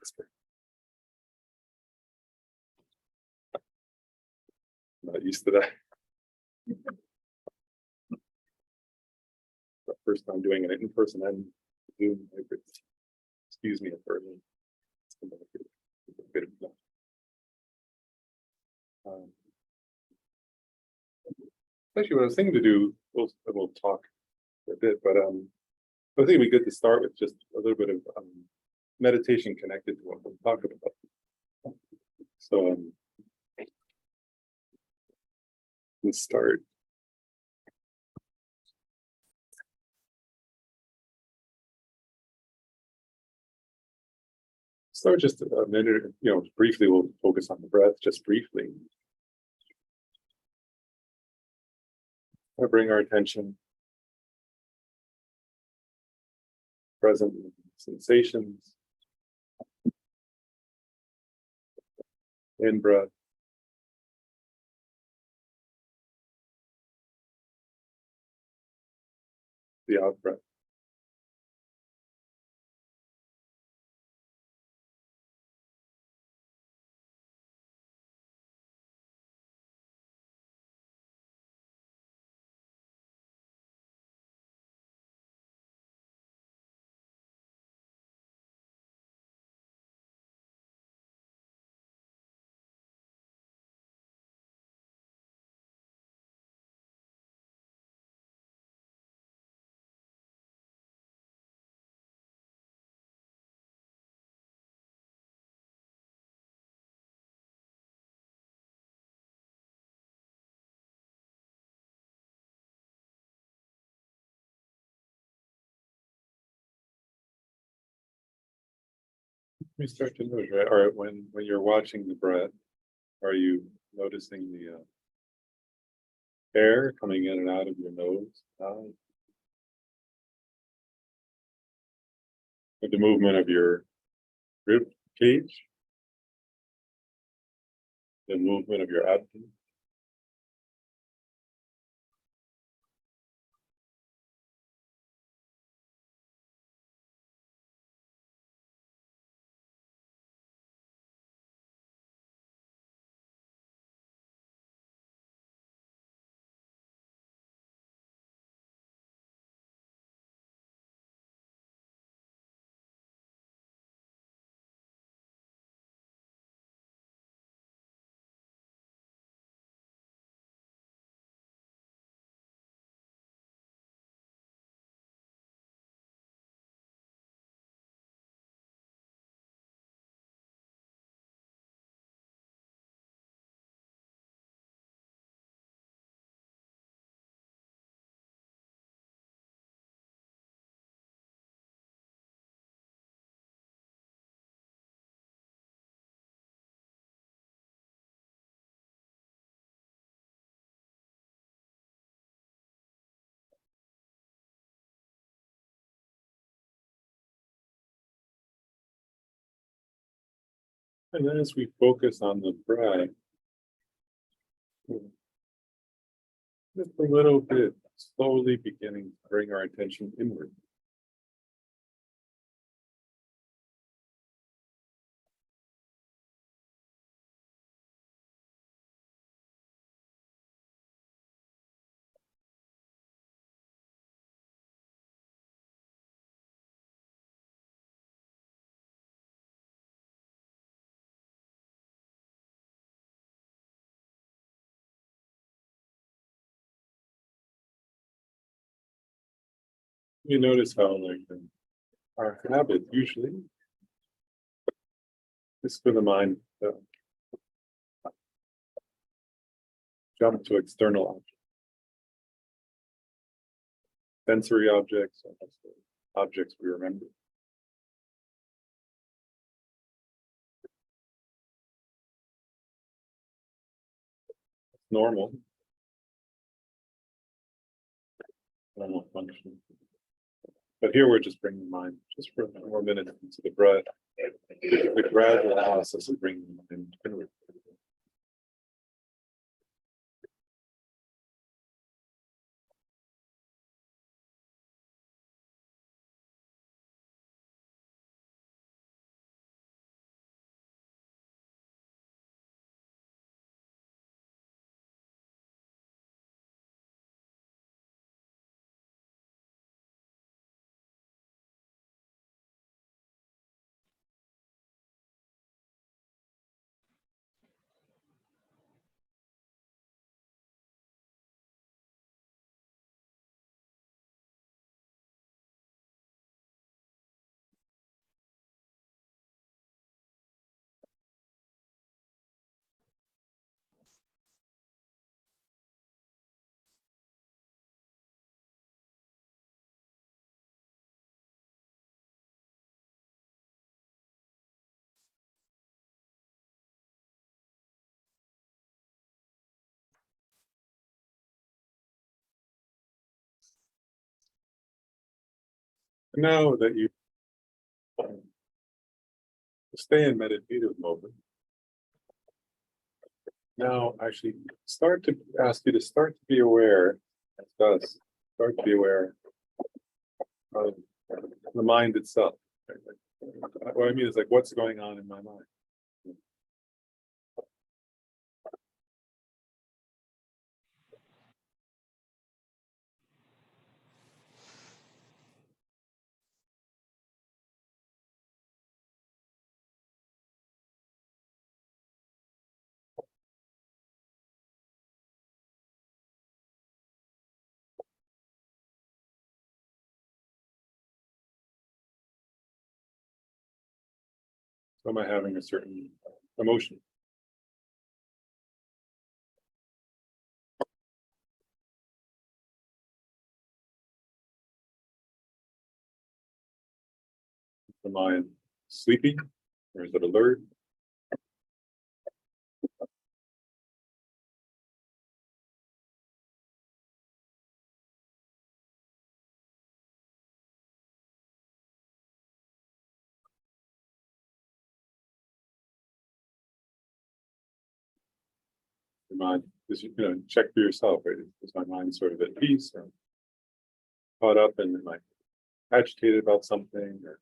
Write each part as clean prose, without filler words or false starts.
expert. Not used to that. The first time doing it in person and Zoom. Excuse me for a bit of actually, what I was thinking to do, we'll talk a bit, but I think it'd be good to start with just a little bit of meditation connected to what we'll talk about. So let's start. Start just a minute, briefly. We'll focus on the breath, just briefly. I bring our attention present sensations, in breath, the out breath. We start to notice, right? Or when you're watching the breath, are you noticing the air coming in and out of your nose, with the movement of your rib cage, the movement of your abdomen? And then as we focus on the breath, just a little bit, slowly beginning to bring our attention inward. You notice how, our habit usually is for the mind to jump to external objects, sensory objects, objects we remember. It's normal function. But here we're just bringing the mind just for a more minute into the breath, the gradual process of bringing the mind inward. Now that you stay in meditative mode, now actually start to ask you to start to be aware, as does, start to be aware of the mind itself. Right? Like, what I mean is like what's going on in my mind. So am I having a certain emotion? Am I sleepy or is it alert? Am I, check for yourself, right? Is my mind sort of at peace or caught up and am I agitated about something or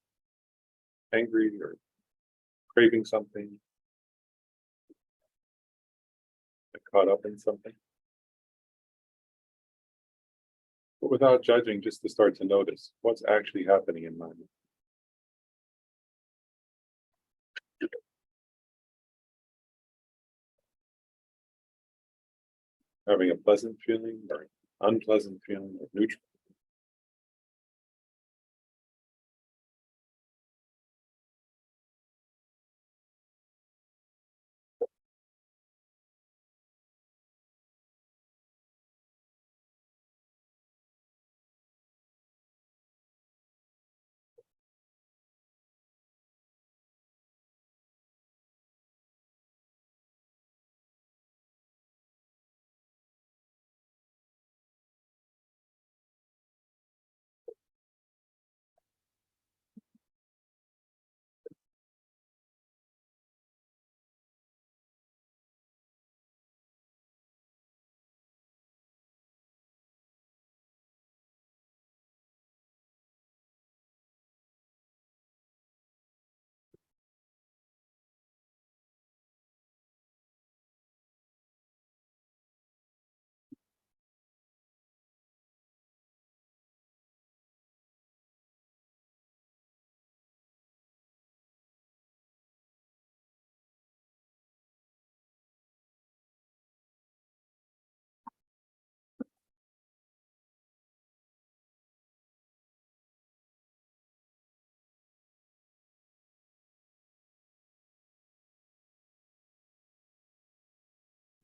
angry or craving something, caught up in something? But without judging, just to start to notice what's actually happening in my mind. Having a pleasant feeling or unpleasant feeling or neutral.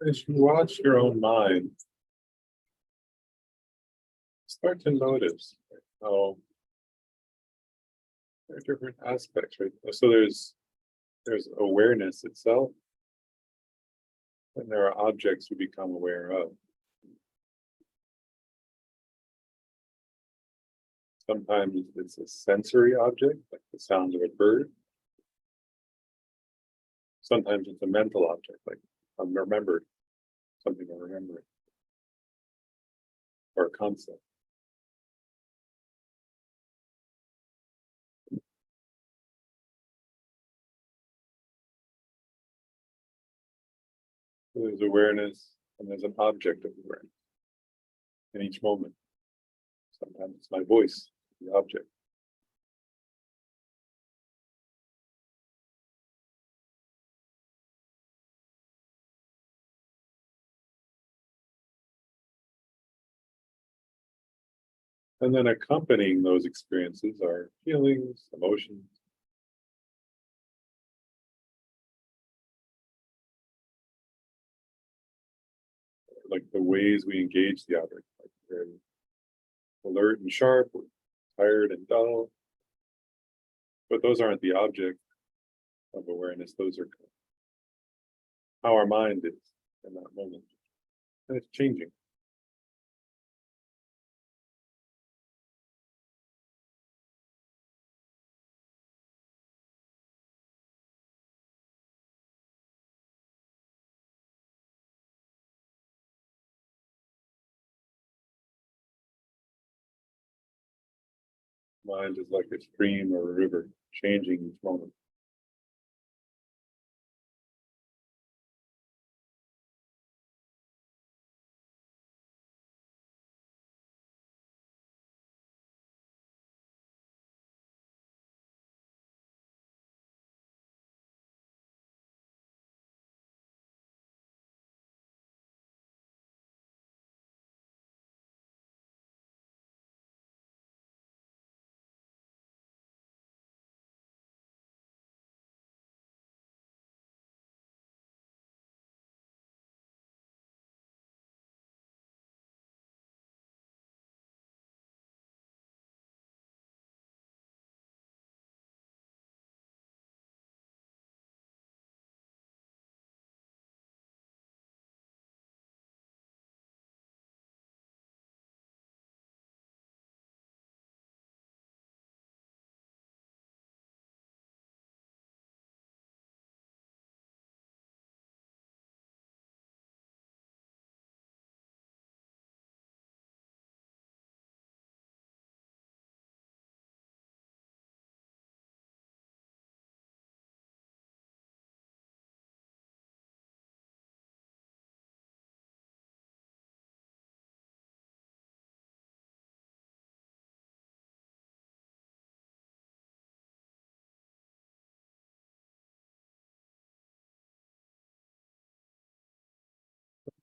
As you watch your own mind, start to notice how there are different aspects, right? So there's awareness itself, and there are objects we become aware of. Sometimes it's a sensory object, like the sound of a bird. Sometimes it's a mental object, like I'm remembered, something I'm remembering, or a concept. So there's awareness and there's an object of awareness in each moment. Sometimes it's my voice, the object. And then accompanying those experiences are feelings, emotions. Like the ways we engage the object, like very alert and sharp, or tired and dull. But those aren't the object of awareness. Those are how our mind is in that moment. And it's changing. Mind is like a stream or a river, changing each moment.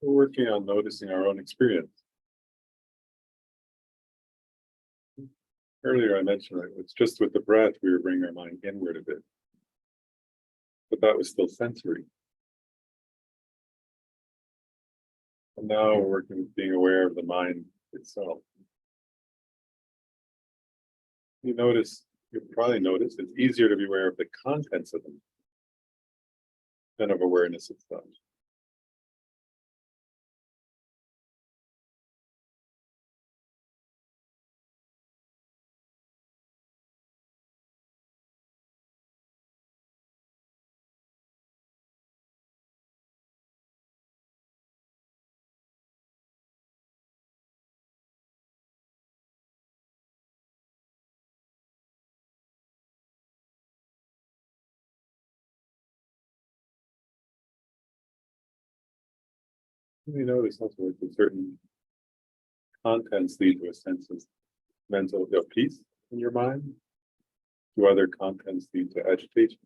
We're working on noticing our own experience. Earlier I mentioned that it's just with the breath we were bringing our mind inward a bit, but that was still sensory. And now we're working with being aware of the mind itself. You probably notice it's easier to be aware of the contents of them than of awareness itself. You notice also that certain contents lead to a sense of mental peace in your mind. Do other contents lead to agitation?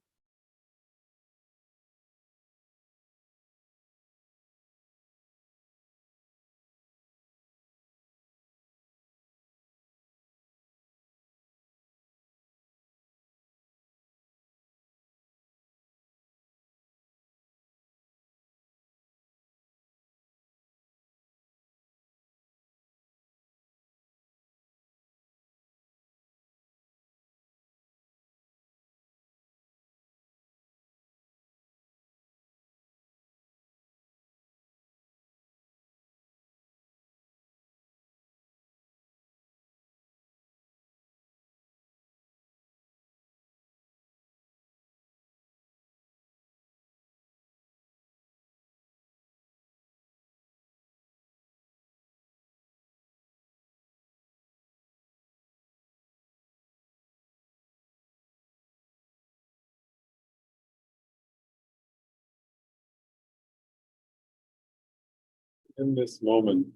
In this moment,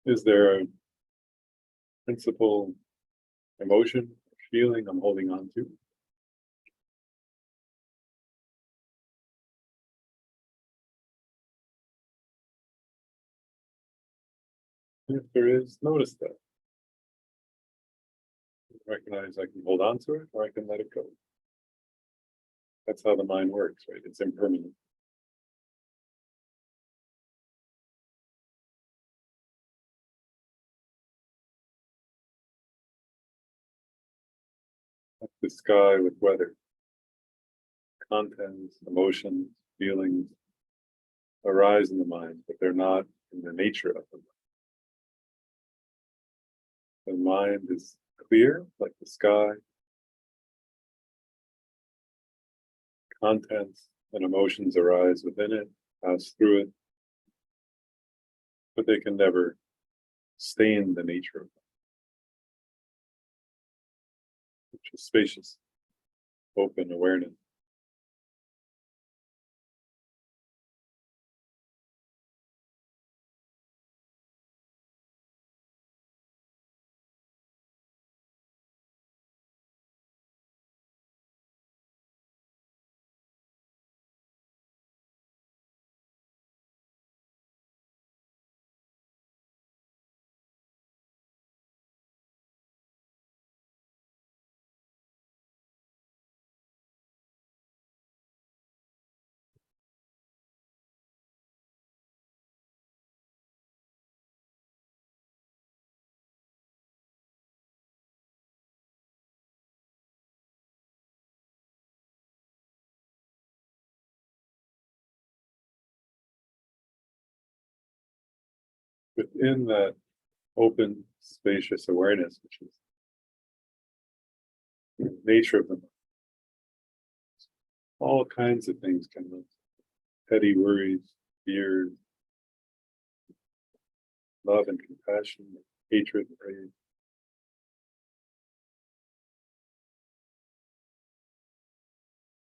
is there a principal emotion, feeling I'm holding on to? If there is, notice that. Recognize I can hold on to it or I can let it go. That's how the mind works, right? It's impermanent. Like the sky with weather. Contents, emotions, feelings arise in the mind, but they're not in the nature of them. The mind is clear, like the sky. Contents and emotions arise within it, pass through it, but they can never stain the nature of them. which is spacious, open awareness. Within that open, spacious awareness, which is the nature of them, all kinds of things come up. Petty worries, fears, love and compassion, hatred and rage.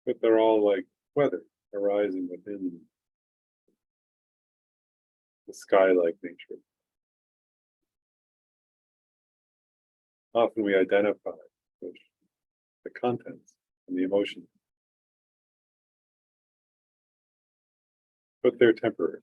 But they're all like weather arising within the sky-like nature. Often we identify with the contents and the emotions, but they're temporary.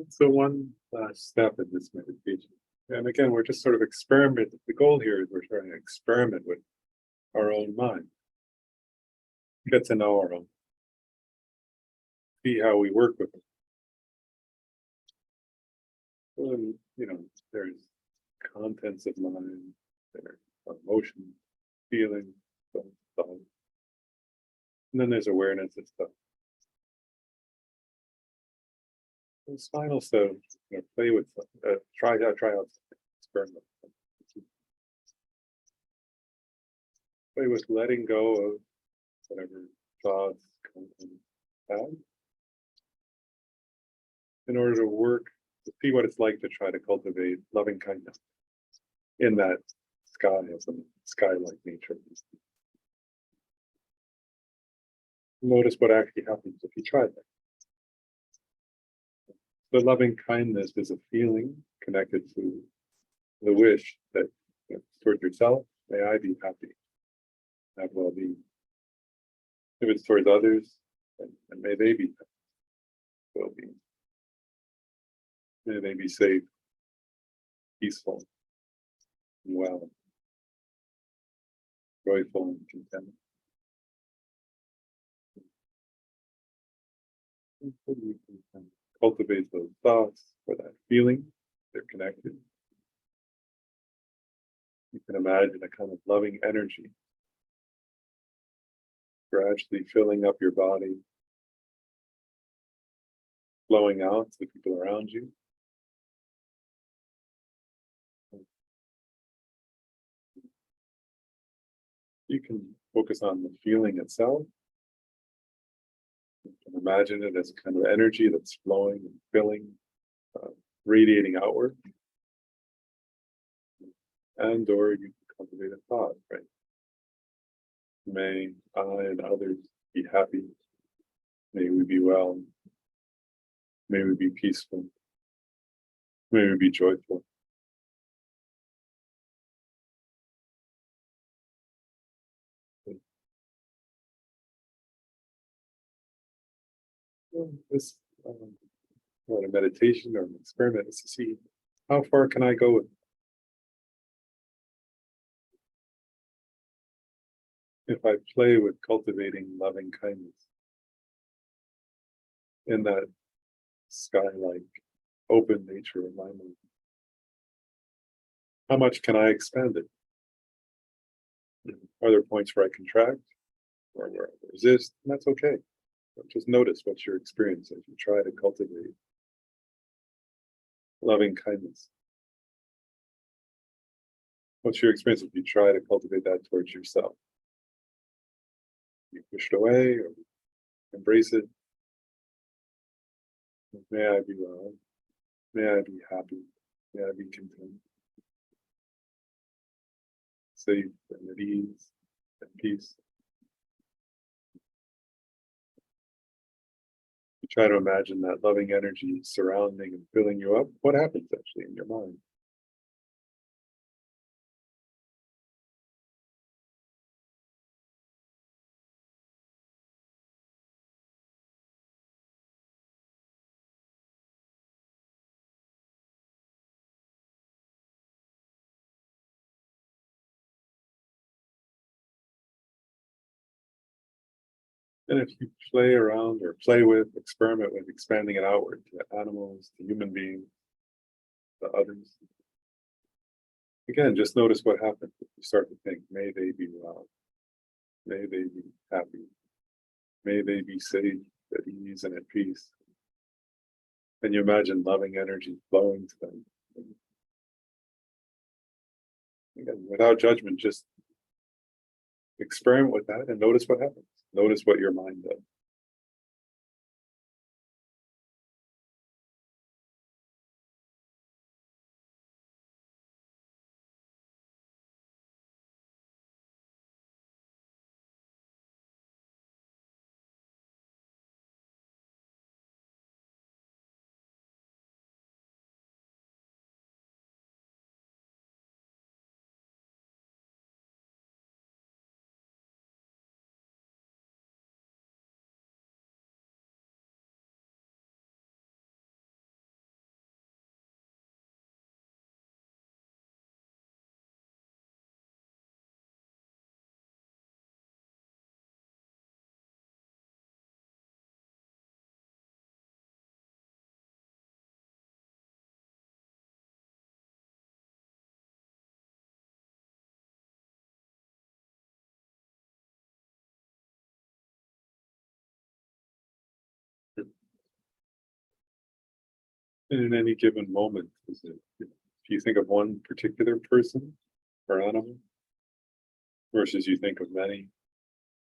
So one last step in this meditation. And again, we're just sort of experimenting. The goal here is we're trying to experiment with our own mind, get to know our own, see how we work with it. And, there's contents of mind, there's emotions, feelings, thoughts. And then there's awareness of stuff. It's fine also, play with, try out something, experiment. Play with letting go of whatever thoughts, content have, in order to work to see what it's like to try to cultivate loving kindness in that sky, as a sky-like nature. Notice what actually happens if you try that. The loving kindness is a feeling connected to the wish that towards yourself, may I be happy, have well-being. If it's towards others, and may they be well-being. May they be safe, peaceful, and well, joyful and content. Cultivate those thoughts or that feeling, they're connected. You can imagine a kind of loving energy gradually filling up your body, flowing out to the people around you. You can focus on the feeling itself. You can imagine it as kind of energy that's flowing and filling, uh, radiating outward, and or you can cultivate a thought, right? May I and others be happy. May we be well. May we be peaceful. May we be joyful. This not a meditation or an experiment is to see how far can I go with it? If I play with cultivating loving kindness in that sky-like open nature of my mind. How much can I expand it? Are there points where I contract or where I resist? And that's okay. But just notice what's your experience as you try to cultivate loving kindness. What's your experience if you try to cultivate that towards yourself? You push it away or embrace it. May I be well. May I be happy. May I be content. Safe and at ease and peace. You try to imagine that loving energy surrounding and filling you up. What happens actually in your mind? And if you play around or play with, experiment with expanding it outward to animals, to human beings, to others, again, just notice what happens if you start to think, may they be well, may they be happy, may they be safe, at ease, and at peace. And you imagine loving energy flowing to them. Again, without judgment, just experiment with that and notice what happens. Notice what your mind does. And in any given moment, is it, if you think of one particular person or animal versus you think of many,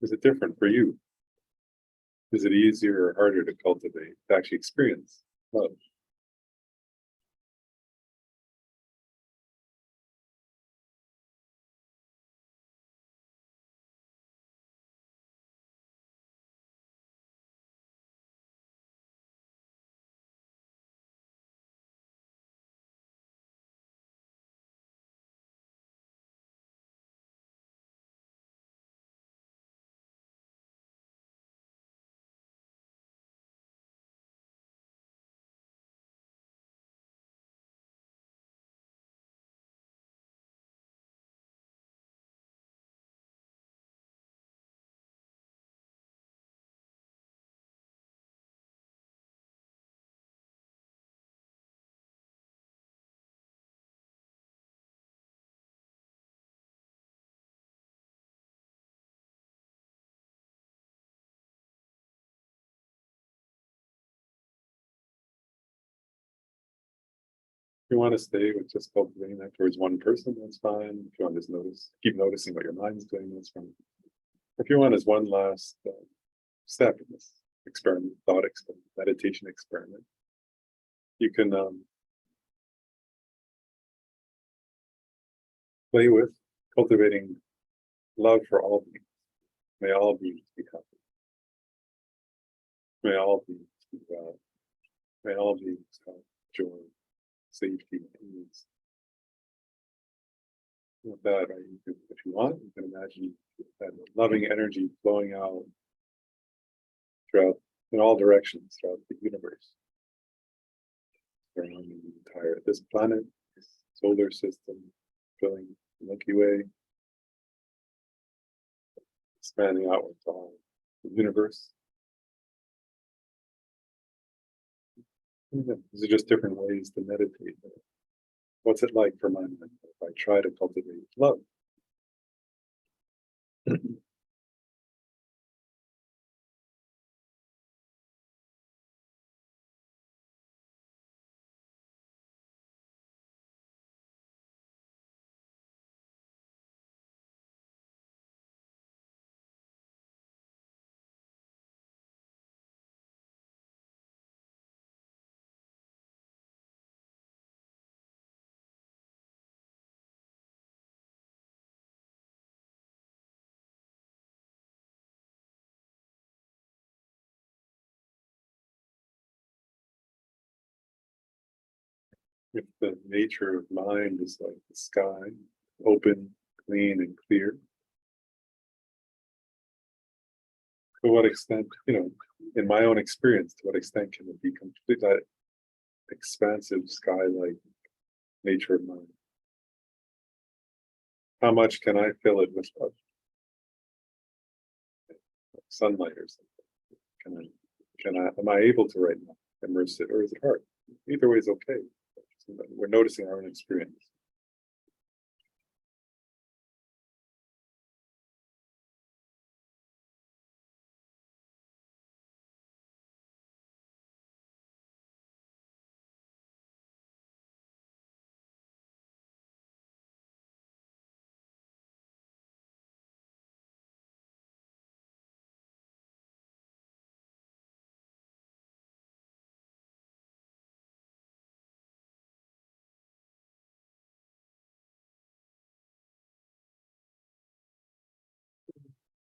is it different for you? Is it easier or harder to cultivate, to actually experience love? you want to stay with just cultivating that towards one person, that's fine. If you want to just keep noticing what your mind's doing, that's fine. If you want as one last step in this experiment, thought experiment, meditation experiment, you can play with cultivating love for all beings. May all beings be happy. May all beings be well. May all beings have joy, safety, and ease. With that, if you want, you can imagine that loving energy flowing out throughout, in all directions throughout the universe, around this planet, this solar system, filling the Milky Way, expanding outward to all the universe. These are just different ways to meditate. What's it like for my mind if I try to cultivate love? If the nature of mind is like the sky, open, clean, and clear, to what extent, in my own experience, to what extent can it be complete that expansive sky-like nature of mind? How much can I fill it with love? Like sunlight or something? Am I able to right now immerse it, or is it hard? Either way is okay. We're noticing our own experience.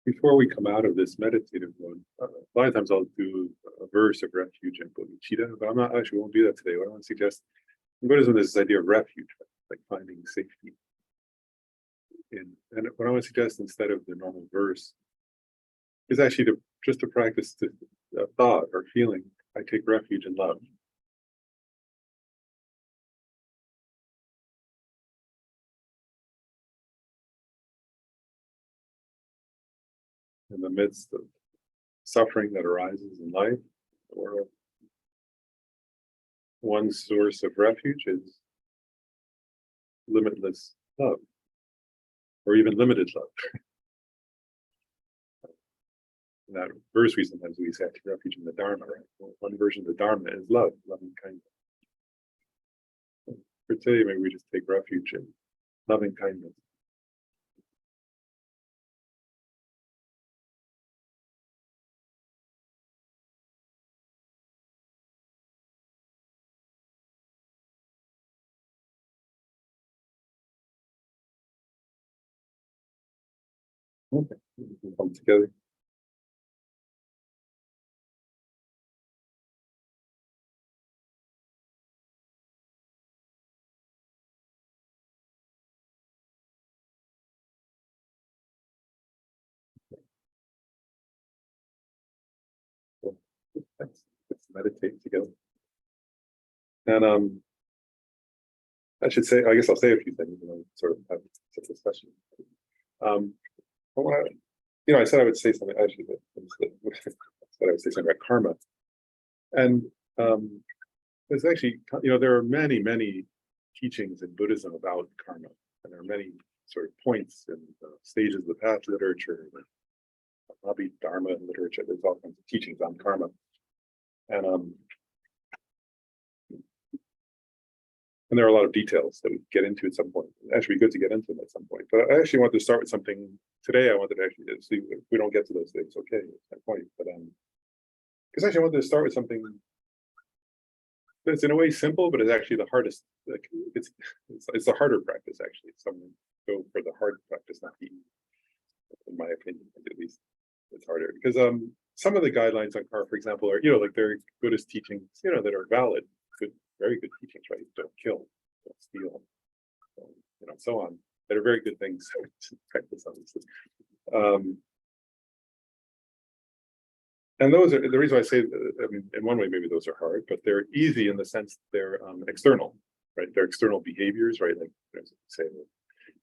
Before we come out of this meditative one, a lot of times I'll do a verse of refuge and bodhicitta, but I'm not actually won't do that today. What I want to suggest in Buddhism is this idea of refuge, like finding safety. And what I want to suggest instead of the normal verse is actually to practice a thought or feeling. I take refuge in love. In the midst of suffering that arises in life, the world, one source of refuge is limitless love, or even limited love. In that verse, sometimes we say, take refuge in the Dharma, right? Well, one version of the Dharma is love, loving kindness. For today, maybe we just take refuge in loving kindness. Okay, we can come together. Let's meditate together. And I should say, I guess I'll say a few things and then sort of have a discussion. I want to, I said I would say something actually, I said I would say something about karma. And there's actually, there are many, many teachings in Buddhism about karma, and there are many sort of points and stages of the path literature, Dharma literature. There's all kinds of teachings on karma, and And there are a lot of details that we get into at some point. It'd actually be good to get into them at some point. But I actually want to start with something today. I wanted to actually see if we don't get to those things. Okay, that's my point. But because actually I wanted to start with something that's in a way simple, but it's actually the hardest. Like it's the harder practice actually. Someone go for the hard practice, not the easy. In my opinion, at least, it's harder because some of the guidelines on karma, for example, are like they're Buddhist teachings, that are valid, good, very good teachings, right? Don't kill, don't steal, so on. That are very good things to practice, obviously. And those are the reason why I say, I mean, in one way, maybe those are hard, but they're easy in the sense they're external, right? They're external behaviors, right? Like say,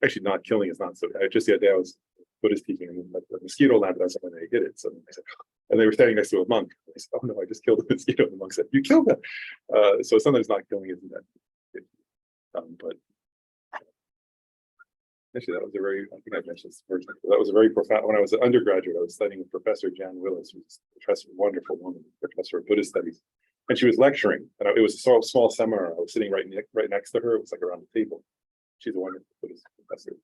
actually, not killing is not so. Just the other day, I was Buddhist teaching, and a mosquito landed on someone, and they hit it. So I said, and they were standing next to a monk. And I said, "Oh no, I just killed a mosquito." And the monk said, "You killed that." So sometimes not killing isn't that good. But actually, that was a very, I think I've mentioned this first. That was a very profound. When I was an undergraduate, I was studying with Professor Jan Willis, who's a professor, wonderful woman, professor of Buddhist studies, and she was lecturing. And it was a small seminar. I was sitting right next to her. It was like around the table. She's a wonderful Buddhist professor,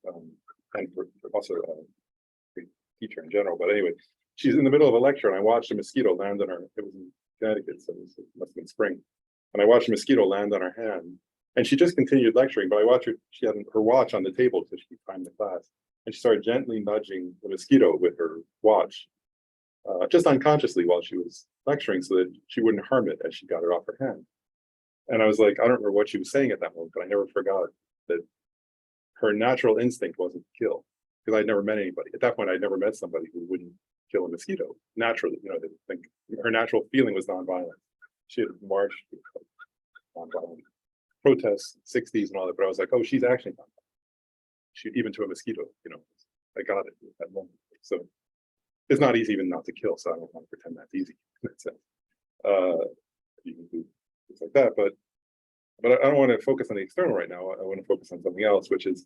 and also a teacher in general. But anyway, she's in the middle of a lecture, and I watched a mosquito land on her. It was in Connecticut, so it must have been spring. And I watched a mosquito land on her hand. And she just continued lecturing, but I watched her, she had her watch on the table so she could time the class. And she started gently nudging the mosquito with her watch, just unconsciously while she was lecturing so that she wouldn't harm it as she got it off her hand. And I was like, I don't remember what she was saying at that moment, but I never forgot that her natural instinct wasn't to kill, because I'd never met anybody. At that point, I'd never met somebody who wouldn't kill a mosquito naturally. They think her natural feeling was nonviolent. She had marched nonviolent. Protests, 60s and all that, but I was like, oh, she's actually not. She even to a mosquito, I got it at that moment. So it's not easy even not to kill. So I don't want to pretend that's easy. You can do things like that, but I don't want to focus on the external right now. I want to focus on something else, which is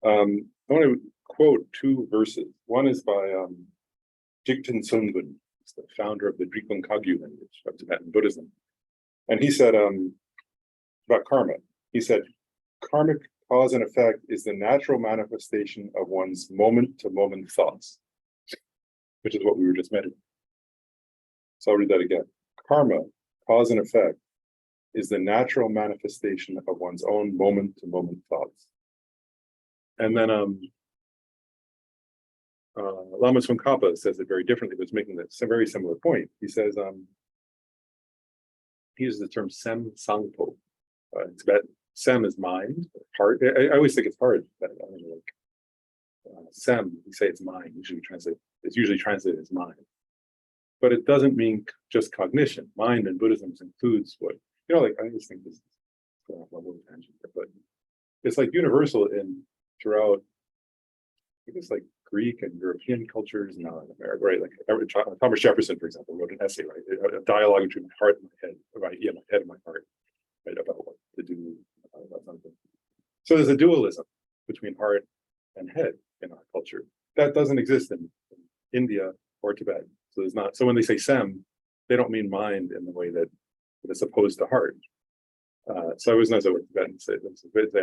I want to quote two verses. One is by Jigten Sungun, the founder of the Drikung Kagyu language of Tibetan Buddhism, and he said about karma. He said, karmic cause and effect is the natural manifestation of one's moment-to-moment thoughts, which is what we were just meditating. So I'll read that again. Karma, cause and effect, is the natural manifestation of one's own moment-to-moment thoughts. And then Lama Tsongkhapa says it very differently, but it's making a very similar point. He says, he uses the term sem sangpo. In Tibetan, sem is mind, heart. I always think it's hard. But I don't know, like sem, you say it's mind. It's usually translated as mind, but it doesn't mean just cognition. Mind in Buddhism includes what like. I just think this is going off a little tangent, but it's like universal throughout. I guess like Greek and European cultures, not in America, right? Like Thomas Jefferson, for example, wrote an essay, right? A dialogue between my heart and my head, my head and my heart. Right, about what to do about something. So there's a dualism between heart and head in our culture that doesn't exist in India or Tibet. So there's not. So when they say sem, they don't mean mind in the way that it's opposed to heart. So I always know what Tibetans say.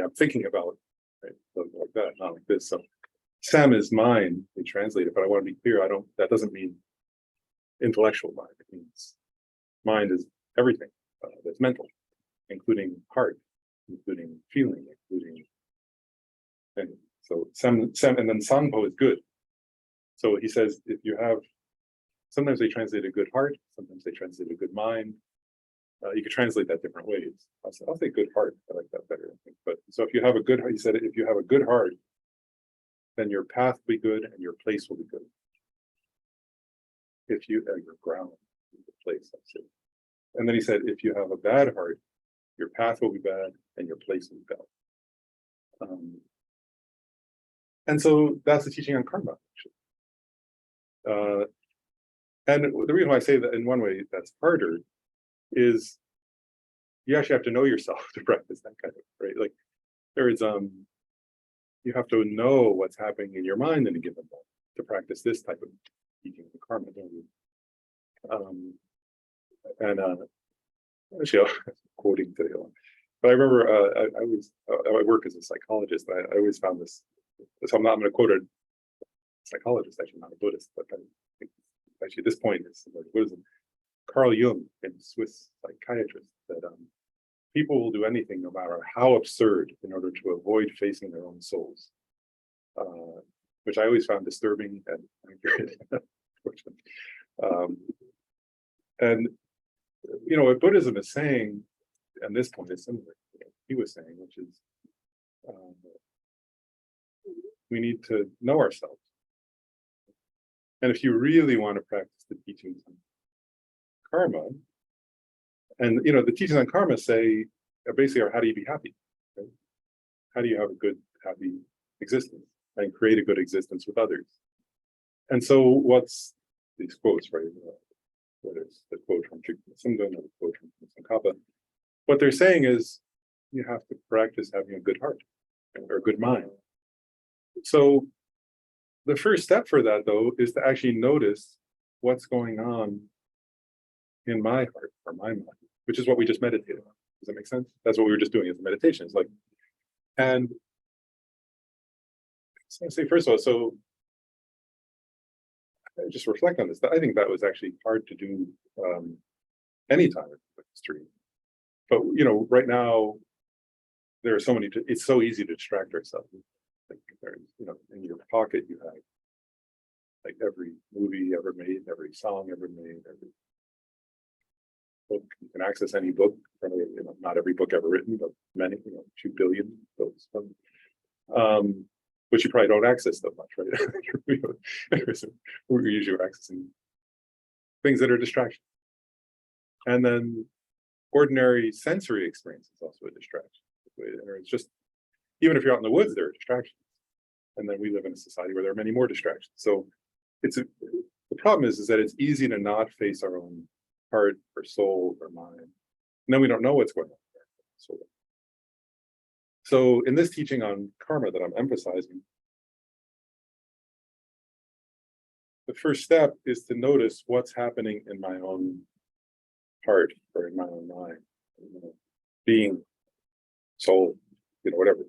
I'm thinking about, right, something like that, not like this. So sem is mind. They translate it, but I want to be clear. That doesn't mean intellectual mind. It means mind is everything that's mental, including heart, including feeling, including, and so sem, and then sangpo is good. So he says, if you have, sometimes they translate a good heart, sometimes they translate a good mind. You could translate that different ways. I'll say good heart. I like that better, I think. But so if you have a good heart, he said, if you have a good heart, then your path will be good and your place will be good. If you your ground, the place, that's it. And then he said, if you have a bad heart, your path will be bad and your place will be bad. And so that's the teaching on karma. And the reason why I say that in one way that's harder is you actually have to know yourself to practice that kind of, right? Like there is you have to know what's happening in your mind in a given moment to practice this type of teaching on karma. And actually, quoting today, But I remember I work as a psychologist. I always found this. So I'm not going to quote a psychologist, actually not a Buddhist, but I think actually at this point it's similar to Buddhism. Carl Jung, a Swiss psychiatrist, that people will do anything, no matter how absurd, in order to avoid facing their own souls, which I always found disturbing and accurate. And what Buddhism is saying, and this point is similar to what he was saying, which is we need to know ourselves. And if you really want to practice the teachings on karma, and the teachings on karma say basically how do you be happy? Right? How do you have a good, happy existence and create a good existence with others? And so what's these quotes, right? Whether it's the quote from Singha or the quote from Tsongkhapa, what they're saying is you have to practice having a good heart or a good mind. So the first step for that, though, is to actually notice what's going on in my heart or my mind, which is what we just meditated on. Does that make sense? That's what we were just doing as a meditation. It's like, and so I say, first of all, so I just reflect on this. I think that was actually hard to do anytime in history. But right now there are so many. It's so easy to distract ourselves. Like there's, in your pocket you have like every movie ever made, every song ever made, every book. You can access any book. Probably, not every book ever written, but many. 2 billion books. Which you probably don't access that much, right? We're usually accessing things that are distractions. And then ordinary sensory experience is also a distraction. It's just, even if you're out in the woods, there are distractions. And then we live in a society where there are many more distractions. So the problem is that it's easy to not face our own heart or soul or mind. And then we don't know what's going on there. So in this teaching on karma that I'm emphasizing, the first step is to notice what's happening in my own heart or in my own mind, being, soul, whatever,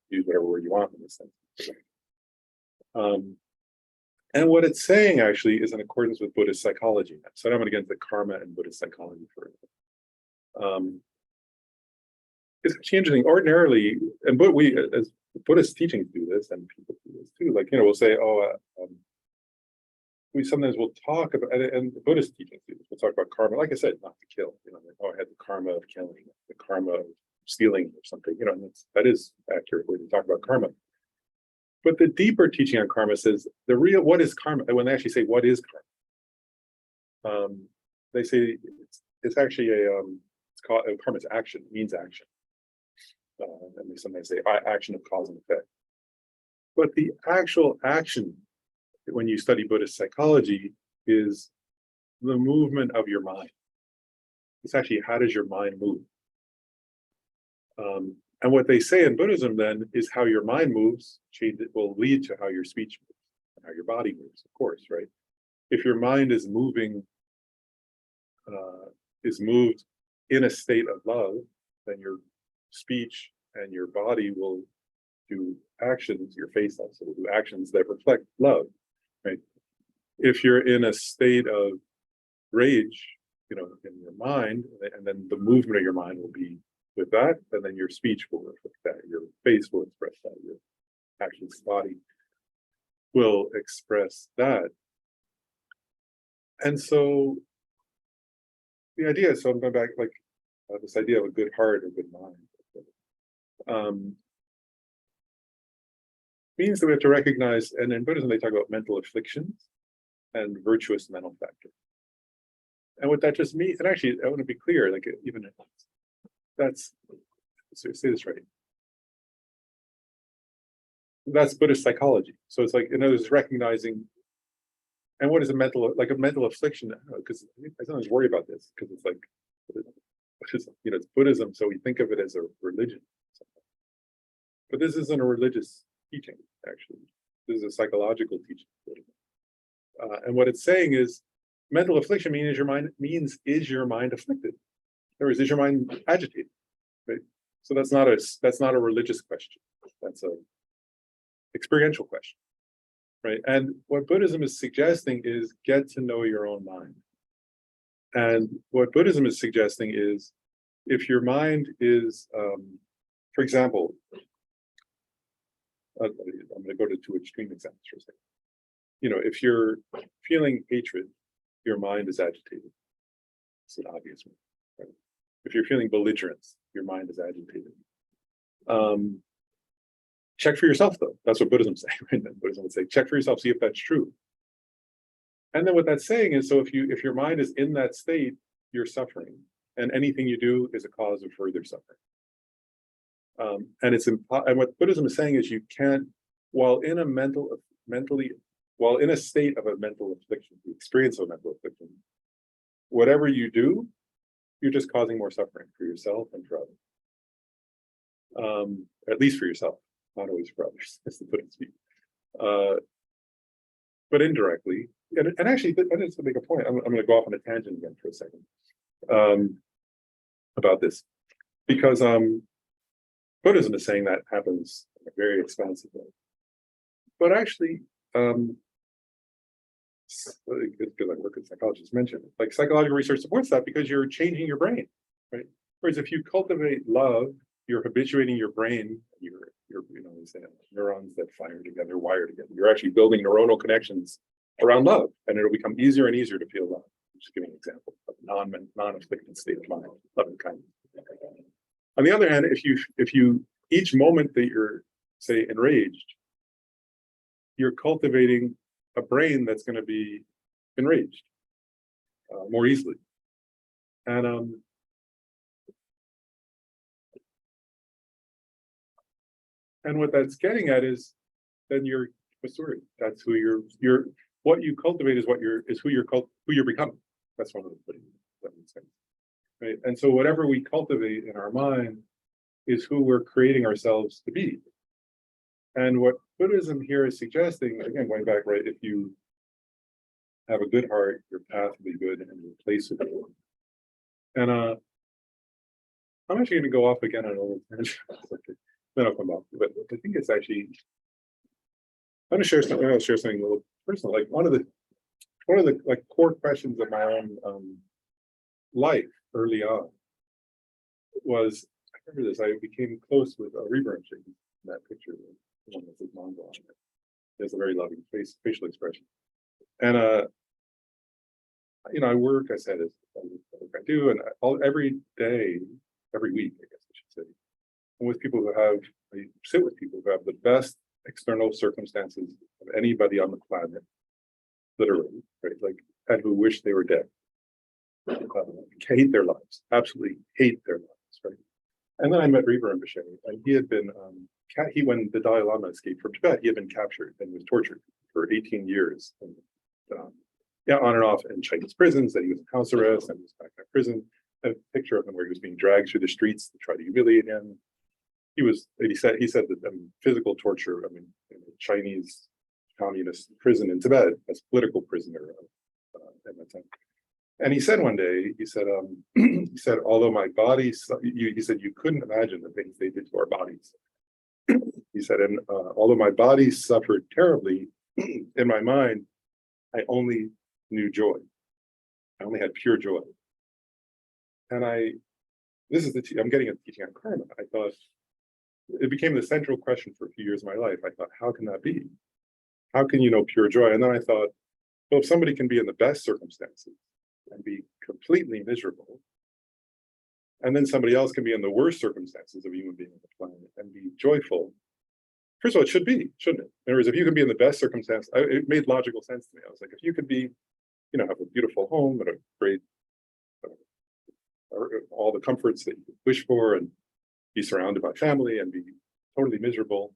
use whatever word you want in this sense. And what it's saying actually is in accordance with Buddhist psychology. So I'm going to get into karma and Buddhist psychology for it. It's actually interesting. Ordinarily, but we as Buddhist teachings do this, and people do this too. Like we'll say, we sometimes will talk about, and the Buddhist teachings do this. We'll talk about karma. Like I said, not to kill. I had the karma of killing, the karma of stealing, or something. And that is accurate way to talk about karma. But the deeper teaching on karma says what is karma? And when they actually say what is karma, they say it's actually it's called karma is action. It means action. And they sometimes say action of cause and effect. But the actual action, when you study Buddhist psychology, is the movement of your mind. It's actually how does your mind move? And what they say in Buddhism then is how your mind moves, it will lead to how your speech moves, and how your body moves, of course, right? If your mind is moved in a state of love, then your speech and your body will do actions, your face also will do actions that reflect love, right? If you're in a state of rage, in your mind, and then the movement of your mind will be with that, and then your speech will reflect that, your face will express that, your actions, body will express that. And so the idea, so I'm going back, this idea of a good heart or good mind, means that we have to recognize, and in Buddhism they talk about mental afflictions and virtuous mental factor. And what that just means, and actually I want to be clear, even that's, so say this right. That's Buddhist psychology. So it's in other words, recognizing, and what is a mental affliction? Because I sometimes worry about this, because it's Buddhism, so we think of it as a religion. But this isn't a religious teaching, actually. This is a psychological teaching. And what it's saying is, mental affliction means is your mind afflicted? In other words, is your mind agitated? right? So that's not a religious question. That's a experiential question, right? And what Buddhism is suggesting is get to know your own mind. And what Buddhism is suggesting is if your mind is, for example, I'm going to go to two extreme examples for a second. You know, if you're feeling hatred, your mind is agitated. It's an obvious one. Right? If you're feeling belligerence, your mind is agitated. Check for yourself, though. That's what Buddhism saying, right? Buddhism would say, check for yourself, see if that's true. And then what that's saying is, so if your mind is in that state, you're suffering, and anything you do is a cause of further suffering. And what Buddhism is saying is, you can't, while in a state of a mental affliction, the experience of a mental affliction, whatever you do, you're just causing more suffering for yourself and for others. At least for yourself, not always for others, as the Buddhists speak. But indirectly, and actually, that is to make a point. I'm going to go off on a tangent again for a second about this, because Buddhism is saying that happens in a very expansive way. But actually, because I work as a psychologist, mentioned like psychological research supports that, because you're changing your brain, right? Whereas if you cultivate love, you're habituating your brain, your neurons that fire together, wire together. You're actually building neuronal connections around love, and it'll become easier and easier to feel love. I'm just giving an example of non-afflicted state of mind, love and kindness. On the other hand, if you each moment that you're, say, enraged, you're cultivating a brain that's going to be enraged more easily. And what that's getting at is, then that's who you're what you cultivate is who you're becoming. That's one of the things that makes sense, right? And so whatever we cultivate in our mind is who we're creating ourselves to be. And what Buddhism here is suggesting, again, going back, right, if you have a good heart, your path will be good and your place will be good. And I'm actually going to go off again on a little tangent. Then I'll come back. But I think it's actually, I'm going to share something. I'll share something a little personal. Like one of the like core questions of my own life early on was, I remember this. I became close with Rebranching in that picture, the one with his mom on it. He has a very loving facial expression, and I work. I said, as I do, and every day, every week, I guess I should say, I'm with people I sit with people who have the best external circumstances of anybody on the planet, literally, right? Like, and who wish they were dead, hate their lives, absolutely hate their lives, right? And then I met Reber Rinpoche, and he had been, when the Dalai Lama escaped from Tibet, he had been captured and was tortured for 18 years, and, on and off in Chinese prisons. That he was in house arrest and was back in prison. A picture of him where he was being dragged through the streets to try to humiliate him. He said that physical torture, in a Chinese communist prison in Tibet as political prisoner at that time. And he said one day, he said, although my body, he said, you couldn't imagine the things they did to our bodies. He said, and although my body suffered terribly, in my mind, I only knew joy. I only had pure joy. And I'm getting a teaching on karma. I thought, it became the central question for a few years of my life. I thought, how can that be? How can you know pure joy? And then I thought, well, if somebody can be in the best circumstances and be completely miserable, and then somebody else can be in the worst circumstances of a human being on the planet and be joyful, first of all, it should be, shouldn't it? In other words, if you can be in the best circumstance, it made logical sense to me. I was like, if you could be, have a beautiful home and a great, all the comforts that you could wish for, and be surrounded by family and be totally miserable,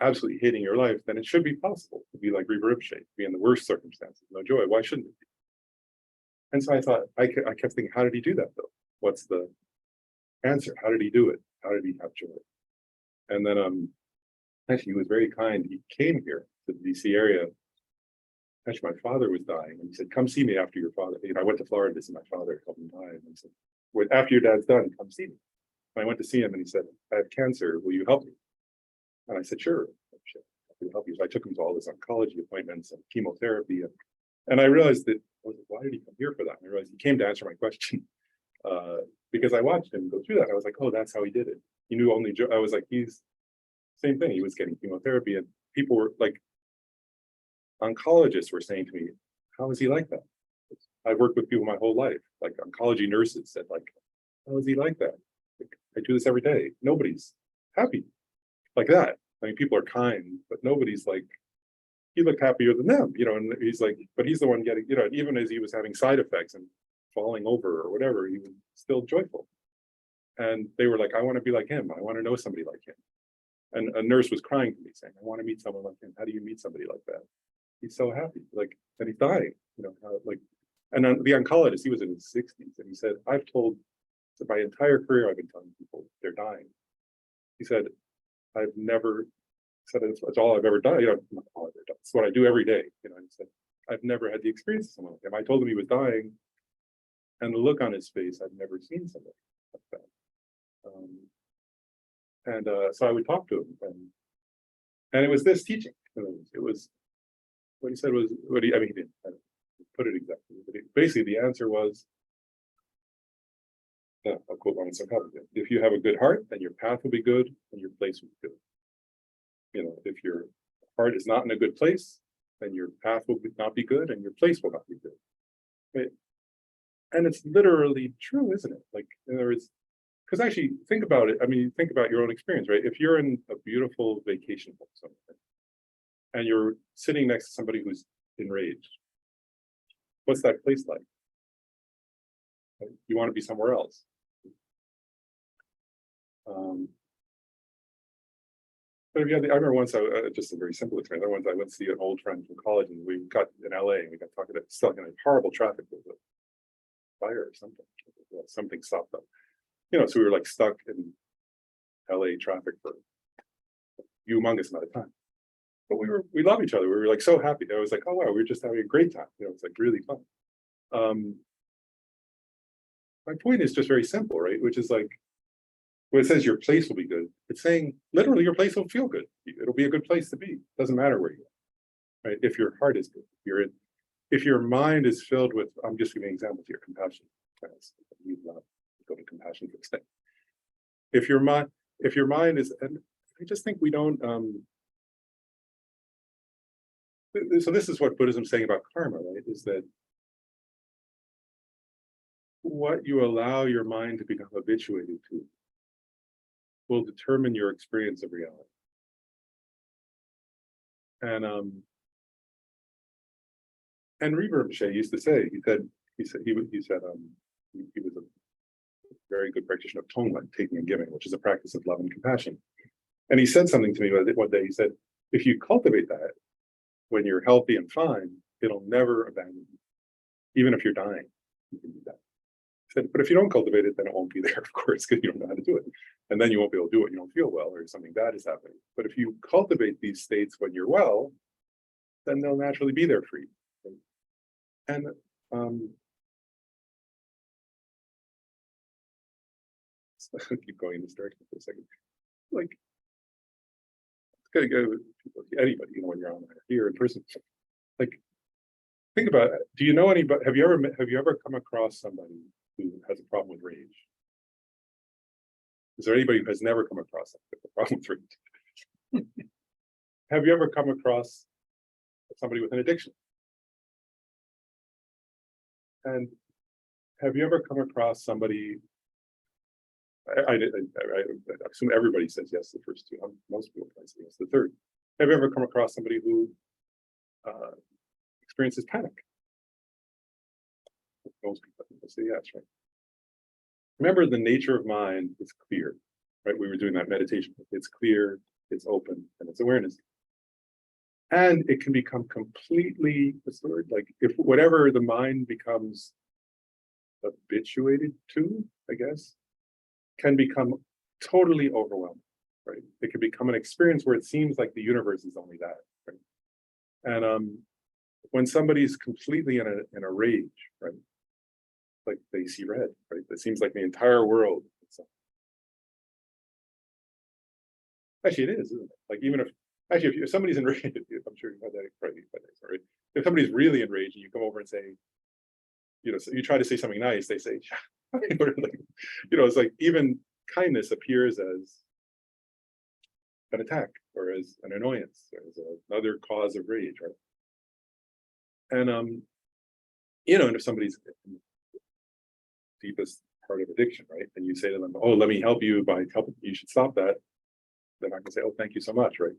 absolutely hating your life, then it should be possible to be like Reber Rinpoche, be in the worst circumstances, no joy. Why shouldn't it be? And so I thought, I kept thinking, how did he do that though? What's the answer? How did he do it? How did he have joy? And then actually, he was very kind. He came here to the DC area. Actually, my father was dying, and he said, come see me after your father. I went to Florida to see my father, help him die. And I said, after your dad's done, come see me. And I went to see him and he said, I have cancer, will you help me? And I said, sure, I can help you. So I took him to all his oncology appointments and chemotherapy. And I realized that, why did he come here for that? And I realized he came to answer my question because I watched him go through that. I was like, oh, that's how he did it. He knew only, I was like, he's same thing. He was getting chemotherapy and people were like, oncologists were saying to me, how is he like that? I've worked with people my whole life, like oncology nurses said, like, how is he like that? Like, I do this every day. Nobody's happy like that. I mean, people are kind, but nobody's like, he looked happier than them, and he's like, but he's the one getting, even as he was having side effects and falling over or whatever, he was still joyful. And they were like, I want to be like him. I want to know somebody like him. And a nurse was crying to me saying, I want to meet someone like him. How do you meet somebody like that? He's so happy, like, and he's dying, and the oncologist, he was in his 60s, and he said, I've told, my entire career, I've been telling people they're dying. He said, I've never said it's all I've ever done. Not all I've ever done. It's what I do every day. And he said, I've never had the experience of someone like him. I told him he was dying, and the look on his face, I've never seen somebody like that. So I would talk to him, and it was this teaching. It was what he said was what he. I mean, he didn't put it exactly, but basically the answer was. I'll quote one so if you have a good heart, then your path will be good and your place will be good. If your heart is not in a good place, then your path will not be good and your place will not be good. Right? And it's literally true, isn't it? Like, in other words, because actually think about it. I mean, think about your own experience, right? If you're in a beautiful vacation home somewhere and you're sitting next to somebody who's enraged, what's that place like? You want to be somewhere else. But if you had I remember once, just a very simple experience. Once I went to see an old friend from college, and we got in LA, and we got talking about stuck in a horrible traffic with a fire or something. Something stopped them. So we were like stuck in LA traffic for a humongous amount of time. But we love each other. We were like so happy. I was like, oh wow, we were just having a great time. It's like really fun. My point is just very simple, right? Which is like, when it says your place will be good, it's saying literally your place will feel good. It'll be a good place to be. It doesn't matter where you are, right? If your heart is good, if your mind is filled with, I'm just giving examples here, compassion. You go to compassion for a second. If your mind is, and I just think we don't. So this is what Buddhism is saying about karma, right? Is that what you allow your mind to become habituated to will determine your experience of reality. And Rinpoche used to say, he was a very good practitioner of Tonglen, taking and giving, which is a practice of love and compassion. And he said something to me one day. He said, if you cultivate that when you're healthy and fine, it'll never abandon you, even if you're dying. You can do that. But if you don't cultivate it, then it won't be there, of course, because you don't know how to do it. And then you won't be able to do it. You don't feel well or something bad is happening. But if you cultivate these states when you're well, then they'll naturally be there for you. And I'll keep going in this direction for a second. Like, it's gotta go with people, anybody, when you're on here in person. Like, think about it. Do you know anybody? Have you ever come across somebody who has a problem with rage? Is there anybody who has never come across a problem with rage? Have you ever come across somebody with an addiction? And have you ever come across somebody? I assume everybody says yes to the first two. Most people say yes to the third. Have you ever come across somebody who experiences panic? Most people say yes, right? Remember, the nature of mind is clear, right? We were doing that meditation. It's clear, it's open, and it's awareness. And it can become completely, what's the word? Like, if whatever the mind becomes habituated to, I guess, can become totally overwhelming, right? It can become an experience where it seems like the universe is only that, right? And when somebody's completely in a rage, right? like they see red, right? It seems like the entire world. Actually, it is, isn't it? Like even if somebody's enraged, I'm sure you've had that, probably, right? If somebody's really enraged and you come over and say, so you try to say something nice, they say, or like, it's like even kindness appears as an attack or as an annoyance or as another cause of rage, right? And and if somebody's in the deepest part of addiction, right, and you say to them, "Oh, let me help you by helping you should stop that," they're not going to say, "Oh, thank you so much," right?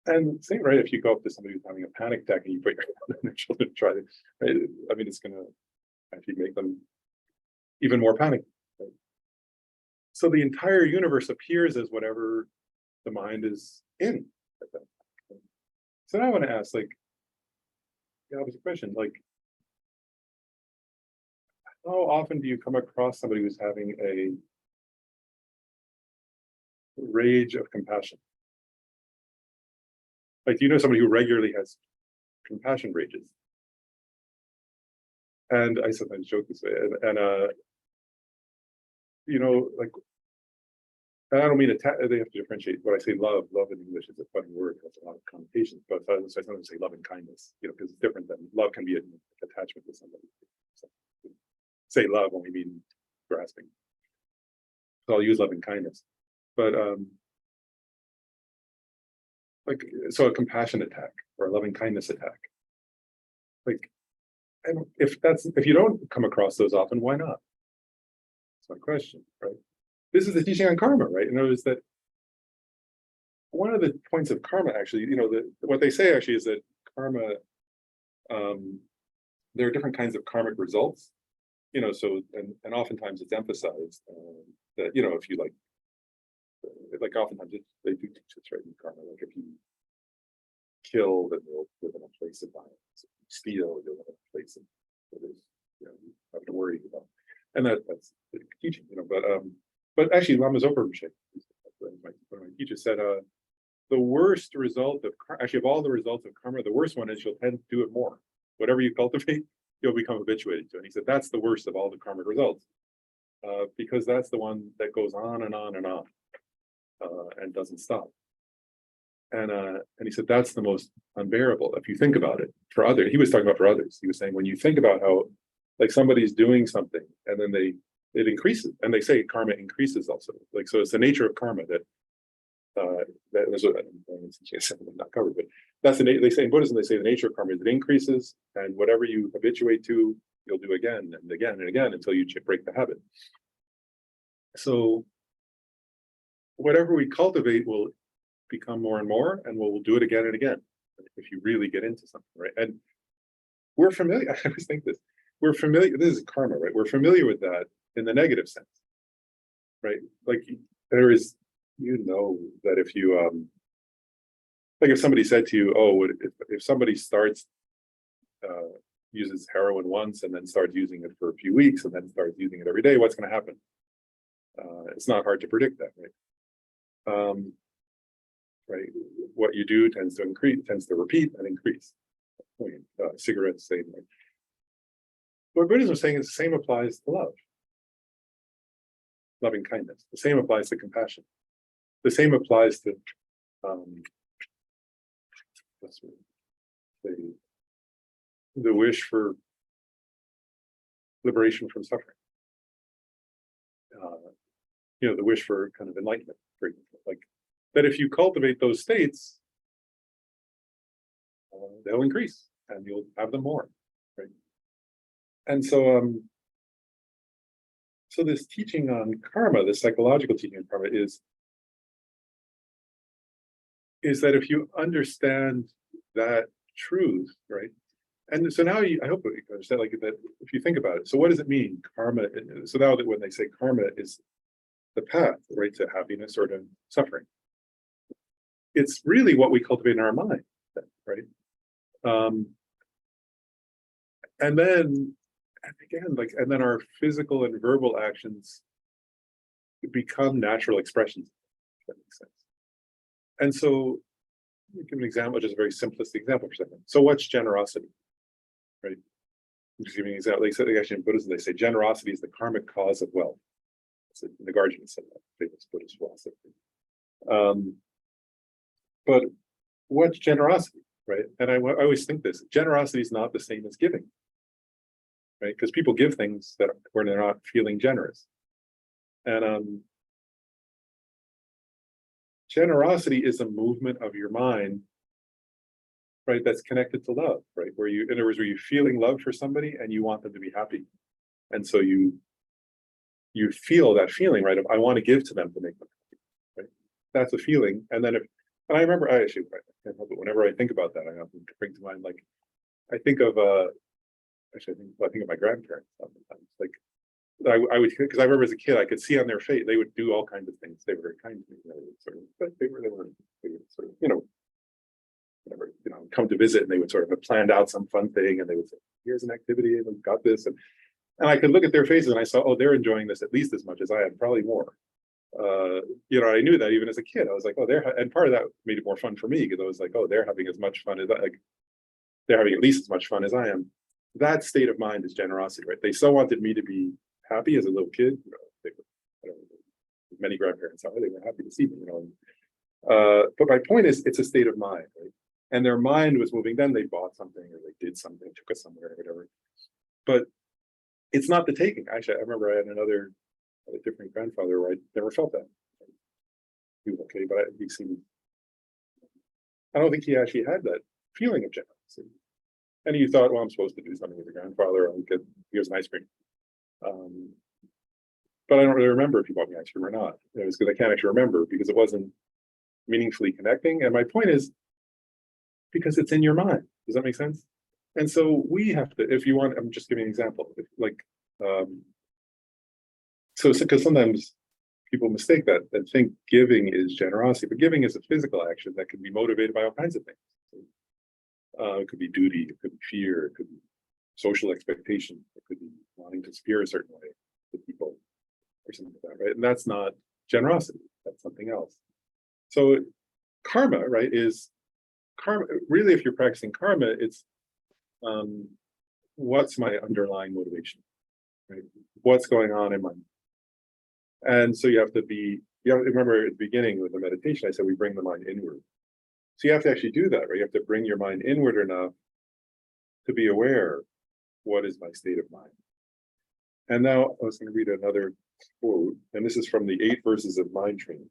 And same, right? If you go up to somebody who's having a panic attack and you put your hand on their shoulder and try to, right? I mean, it's going to actually make them even more panicked. Right? So the entire universe appears as whatever the mind is in. So now I want to ask, like, the opposite question, like, how often do you come across somebody who's having a rage of compassion? Like, do you know somebody who regularly has compassion rages? And I sometimes joke this way, and like, and I don't mean they have to differentiate. When I say love in English is a funny word, it has a lot of connotations, but I sometimes say love and kindness, because it's different than love can be an attachment to somebody. So, say love when we mean grasping. So I'll use love and kindness. But like, so a compassion attack or a loving kindness attack. Like, and if you don't come across those often, why not? That's my question, right? This is the teaching on karma, right? And notice that one of the points of karma, actually, what they say actually is that karma, there are different kinds of karmic results, so, and oftentimes it's emphasized that, if you like oftentimes they do teach this, right, in karma, like if you kill, then you'll live in a place of violence. If you steal, you'll live in a place of where there's, you have to worry about. And that's the teaching, but actually, Lama Zopa Rinpoche, one of my teachers, said the worst result of all the results of karma, the worst one is you'll tend to do it more. Whatever you cultivate, you'll become habituated to. And he said that's the worst of all the karmic results, because that's the one that goes on and on and on, and doesn't stop. And he said that's the most unbearable if you think about it. For others, he was talking about for others. He was saying when you think about how, like, somebody's doing something and then it increases, and they say karma increases also. Like, so it's the nature of karma that was what I'm not covered, but that's they say in Buddhism, they say the nature of karma is it increases, and whatever you habituate to, you'll do again and again and again until you break the habit. So whatever we cultivate will become more and more, and we'll do it again and again if you really get into something, right? And we're familiar. I always think this. We're familiar. This is karma, right? We're familiar with that in the negative sense, right? Like there is, that if you like if somebody said to you, oh, if somebody starts uses heroin once and then starts using it for a few weeks and then starts using it every day, what's going to happen? It's not hard to predict that, right? Right. What you do tends to repeat and increase. Cigarettes, same thing. What Buddhism is saying is the same applies to love, loving kindness. The same applies to compassion. The same applies to the wish for liberation from suffering. The wish for kind of enlightenment, for example. Like that, if you cultivate those states, they'll increase and you'll have them more, right? And so, so this teaching on karma, this psychological teaching on karma, is that if you understand that truth, right? And so now I hope you understand, like, that if you think about it. So what does it mean, karma? So now that when they say karma is the path, right, to happiness or to suffering, it's really what we cultivate in our mind, right? And then again, and then our physical and verbal actions become natural expressions, if that makes sense. And so, give an example, just a very simplistic example for a second. So, what's generosity, right? just giving an example. They said, actually in Buddhism, they say generosity is the karmic cause of wealth. So Nagarjuna said that, famous Buddhist philosopher. But what's generosity, right? And I always think this: generosity is not the same as giving, right? Because people give things that where they're not feeling generous, and generosity is a movement of your mind, right? That's connected to love, right? Where you, in other words, where you're feeling love for somebody and you want them to be happy, and so you feel that feeling, right? Of I want to give to them to make them happy, right? That's a feeling, and then if and I remember, I actually can't help it. Whenever I think about that, I often bring to mind, like, I think of actually I think of my grandparents sometimes. Like I would, because I remember as a kid, I could see on their face they would do all kinds of things. They were very kind to me, you know, sort of, but they would sort of, whatever, come to visit, and they would sort of have planned out some fun thing, and they would say, "Here's an activity, and we've got this," and I could look at their faces, and I saw, oh, they're enjoying this at least as much as I am, probably more. I knew that even as a kid. I was like, oh, and part of that made it more fun for me, because I was like, oh, they're having as much fun as they're having at least as much fun as I am. That state of mind is generosity, right? They so wanted me to be happy as a little kid. They were, many grandparents are. They were happy to see me, But my point is, it's a state of mind, right? And their mind was moving. Then they bought something, or they did something, took us somewhere, or whatever. But it's not the taking. Actually, I remember I had a different grandfather where I never felt that. He was okay, but he seemed, I don't think he actually had that feeling of generosity. And he thought, well, I'm supposed to do something with the grandfather. I'll get, here's an ice cream. But I don't really remember if he bought me ice cream or not. It was because I can't actually remember, because it wasn't meaningfully connecting. And my point is, because it's in your mind. Does that make sense? And so we have to, if you want, I'm just giving an example. Because sometimes people mistake that and think giving is generosity, but giving is a physical action that can be motivated by all kinds of things. It could be duty, it could be fear, it could be social expectation, it could be wanting to appear a certain way to people, or something like that, right? And that's not generosity, that's something else. So karma, right, is karma. Really, if you're practicing karma, it's what's my underlying motivation, right? What's going on in my mind? And so you have to remember at the beginning with the meditation, I said we bring the mind inward. So you have to actually do that, right? You have to bring your mind inward enough to be aware, what is my state of mind? And now I was going to read another quote, and this is from the 8 verses of mind training.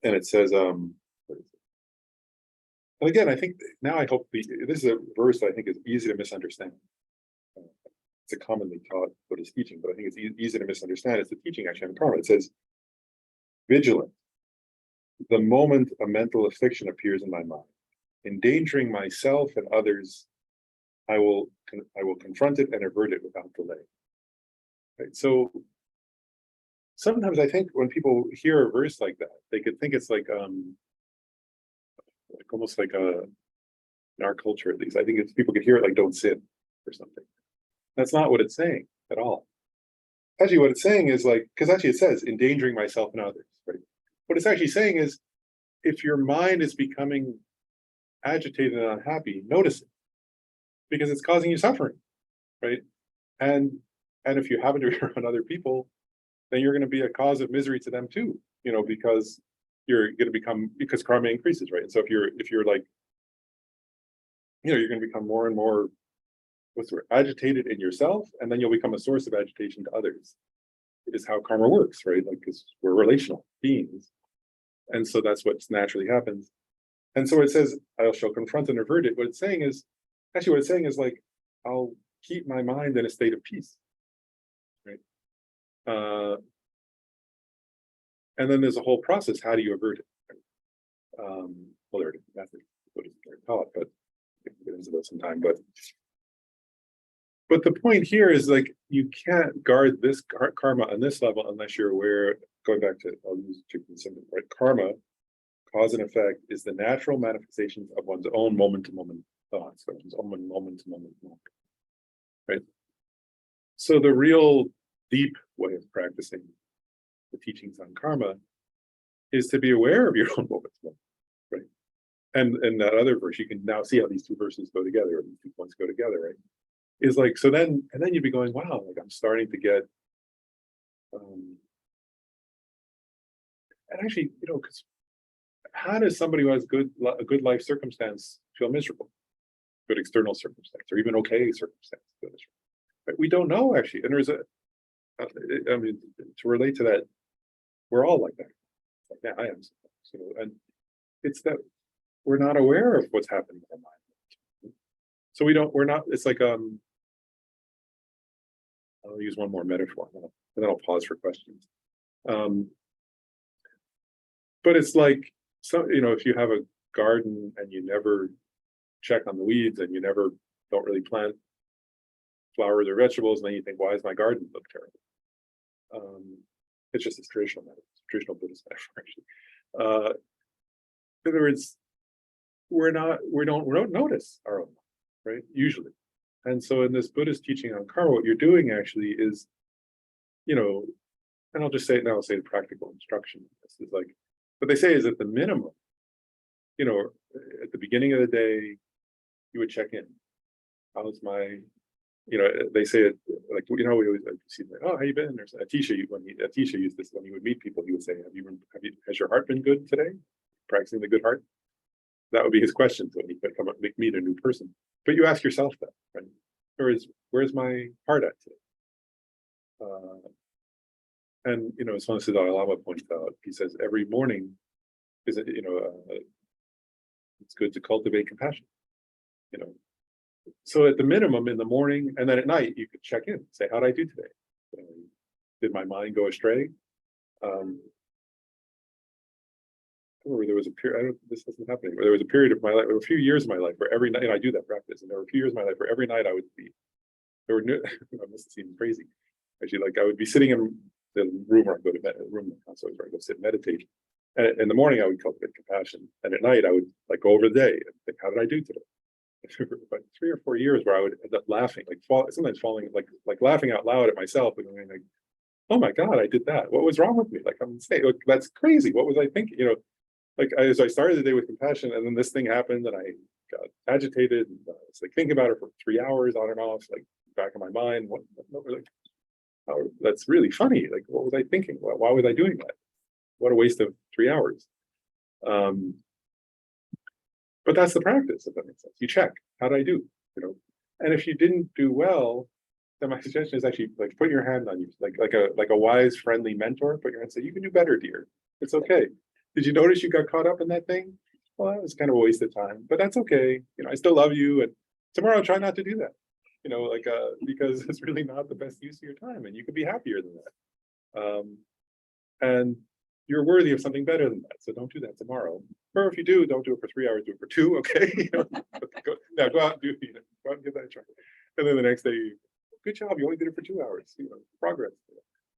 And it says, and again, I think now I hope this is a verse that I think is easy to misunderstand. It's a commonly taught Buddhist teaching, but I think it's easy to misunderstand. It's the teaching actually on karma. It says, vigilant. The moment a mental affliction appears in my mind, endangering myself and others, I will confront it and avert it without delay. Right? So sometimes I think when people hear a verse like that, they could think it's like almost like in our culture at least, I think it's people could hear it like don't sin or something. That's not what it's saying at all. Actually, what it's saying is because actually it says endangering myself and others, right? What it's actually saying is, if your mind is becoming agitated and unhappy, notice it, because it's causing you suffering, right? And if you happen to be around other people, then you're going to be a cause of misery to them too, because you're going to become, because karma increases, right? And so if you're like, you're going to become more and more agitated in yourself, and then you'll become a source of agitation to others. It is how karma works, right? Because we're relational beings. And so that's what naturally happens. And so it says, I shall confront and avert it. What it's saying is I'll keep my mind in a state of peace, right? And then there's a whole process. How do you avert it? Well, there are different methods, what is taught, but we can get into that sometime. But the point here is you can't guard this karma on this level unless you're aware. Going back to, I'll use chicken symbol, right? Karma, cause and effect, is the natural manifestations of one's own moment-to-moment thoughts, one's own moment-to-moment, right? So the real deep way of practicing the teachings on karma is to be aware of your own moment-to-moment, right? And in that other verse, you can now see how these two verses go together, or these two points go together, right? Is like, so then, and then you'd be going, wow, like I'm starting to get, and actually, because how does somebody who has a good life circumstance feel miserable? Good external circumstance, or even okay circumstance feel miserable? Right? We don't know actually, and there's I mean, to relate to that, we're all like that. Like, yeah, I am, and it's that we're not aware of what's happening in our mind. So we're not, it's like, I'll use one more metaphor, and then I'll pause for questions. But it's like, so, if you have a garden and you never check on the weeds and you never don't really plant flowers or vegetables, and then you think, why does my garden look terrible? It's just a traditional Buddhist metaphor, actually. In other words, we don't notice our own life, right? Usually. And so in this Buddhist teaching on karma, what you're doing actually is, and I'll just say it now, I'll say the practical instruction. This is like, what they say is at the minimum, at the beginning of the day, you would check in. How's my, they say it like, we always see, oh, how you been? There's Atisha, Atisha used this when he would meet people, he would say, has your heart been good today? Practicing the good heart? That would be his questions when he could come up, meet a new person. But you ask yourself that, right? Where's my heart at today? And as one of the Dalai Lama points out, he says every morning is it's good to cultivate compassion. So at the minimum in the morning, and then at night you could check in, say, how did I do today? Did my mind go astray? There was a period, this doesn't happen anymore. There was a period of my life, there were a few years of my life where every night, and I do that practice, and there were a few years of my life where every night I would be, there were no, this seems crazy. Actually, like I would be sitting in the room where I go to bed, where I go sit and meditate. And in the morning I would cultivate compassion. And at night I would like go over the day and think, how did I do today? About 3 or 4 years where I would end up laughing, like sometimes falling, like laughing out loud at myself and going like, oh my God, I did that. What was wrong with me? Like I'm saying, look, that's crazy. What was I thinking? Like as I started the day with compassion, and then this thing happened, and I got agitated. And it's like thinking about it for 3 hours on and off, like back in my mind. That's really funny. Like, what was I thinking? Why was I doing that? What a waste of 3 hours. But that's the practice, if that makes sense. You check, how did I do? And if you didn't do well, then my suggestion is actually like put your hand on you, like a wise, friendly mentor. Put your hand and say, you can do better, dear. It's okay. Did you notice you got caught up in that thing? Well, that was kind of a waste of time, but that's okay. I still love you, and tomorrow try not to do that. Because it's really not the best use of your time, and you could be happier than that. And you're worthy of something better than that. So don't do that tomorrow. Or if you do, don't do it for 3 hours, do it for 2, okay? Go out and go out and give that a try. And then the next day, good job, you only did it for 2 hours, progress.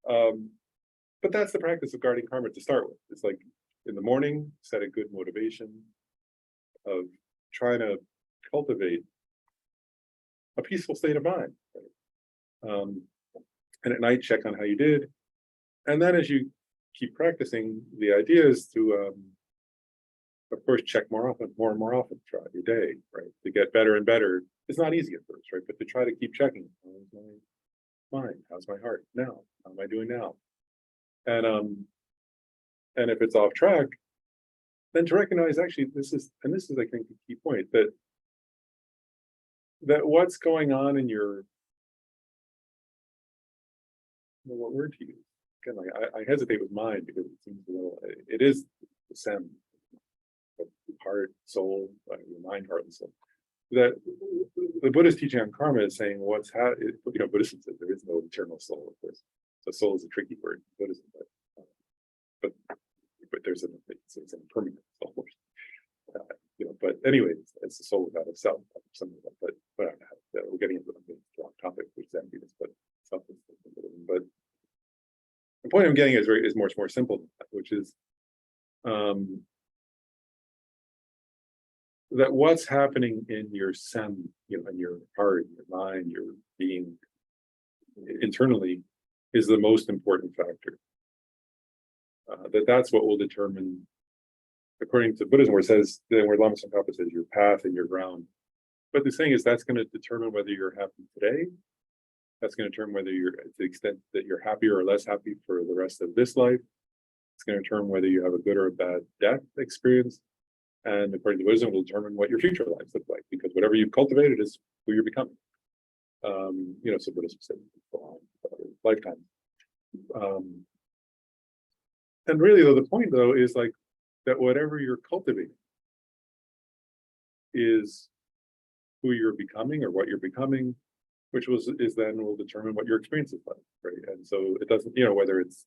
But that's the practice of guarding karma to start with. It's like in the morning, set a good motivation of trying to cultivate a peaceful state of mind. And at night, check on how you did. And then as you keep practicing, the idea is to, of course, check more and more often throughout your day, right? To get better and better. It's not easy at first, right? But to try to keep checking. How's my mind? How's my heart now? How am I doing now? And if it's off track, then to recognize actually this is I think the key point, that what's going on in your, what word to use? Again, I hesitate with mind because it seems a little, it is the sem, heart, soul, your mind, heart, and soul. That the Buddhist teaching on karma is saying Buddhism says there is no eternal soul, of course. So soul is a tricky word in Buddhism, but there's it's an impermanent soul. But anyway, it's the soul without a self, something like that. But we're getting into the wrong topic, which is emptiness, but self is. But the point I'm getting is much more simple than that, which is that what's happening in your sem, in your heart, your mind, your being internally is the most important factor. That's what will determine according to Buddhism, where it says, where Lama Tsongkhapa says your path and your ground. But the thing is, that's going to determine whether you're happy today. That's going to determine whether you're, to the extent that you're happier or less happy for the rest of this life. It's going to determine whether you have a good or a bad death experience. And according to Buddhism, will determine what your future lives look like, because whatever you've cultivated is who you're becoming. So Buddhism said lifetime. And really, though, the point though is like that whatever you're cultivating is who you're becoming or what you're becoming, which is then will determine what your experience is like, right? And so it doesn't, whether it's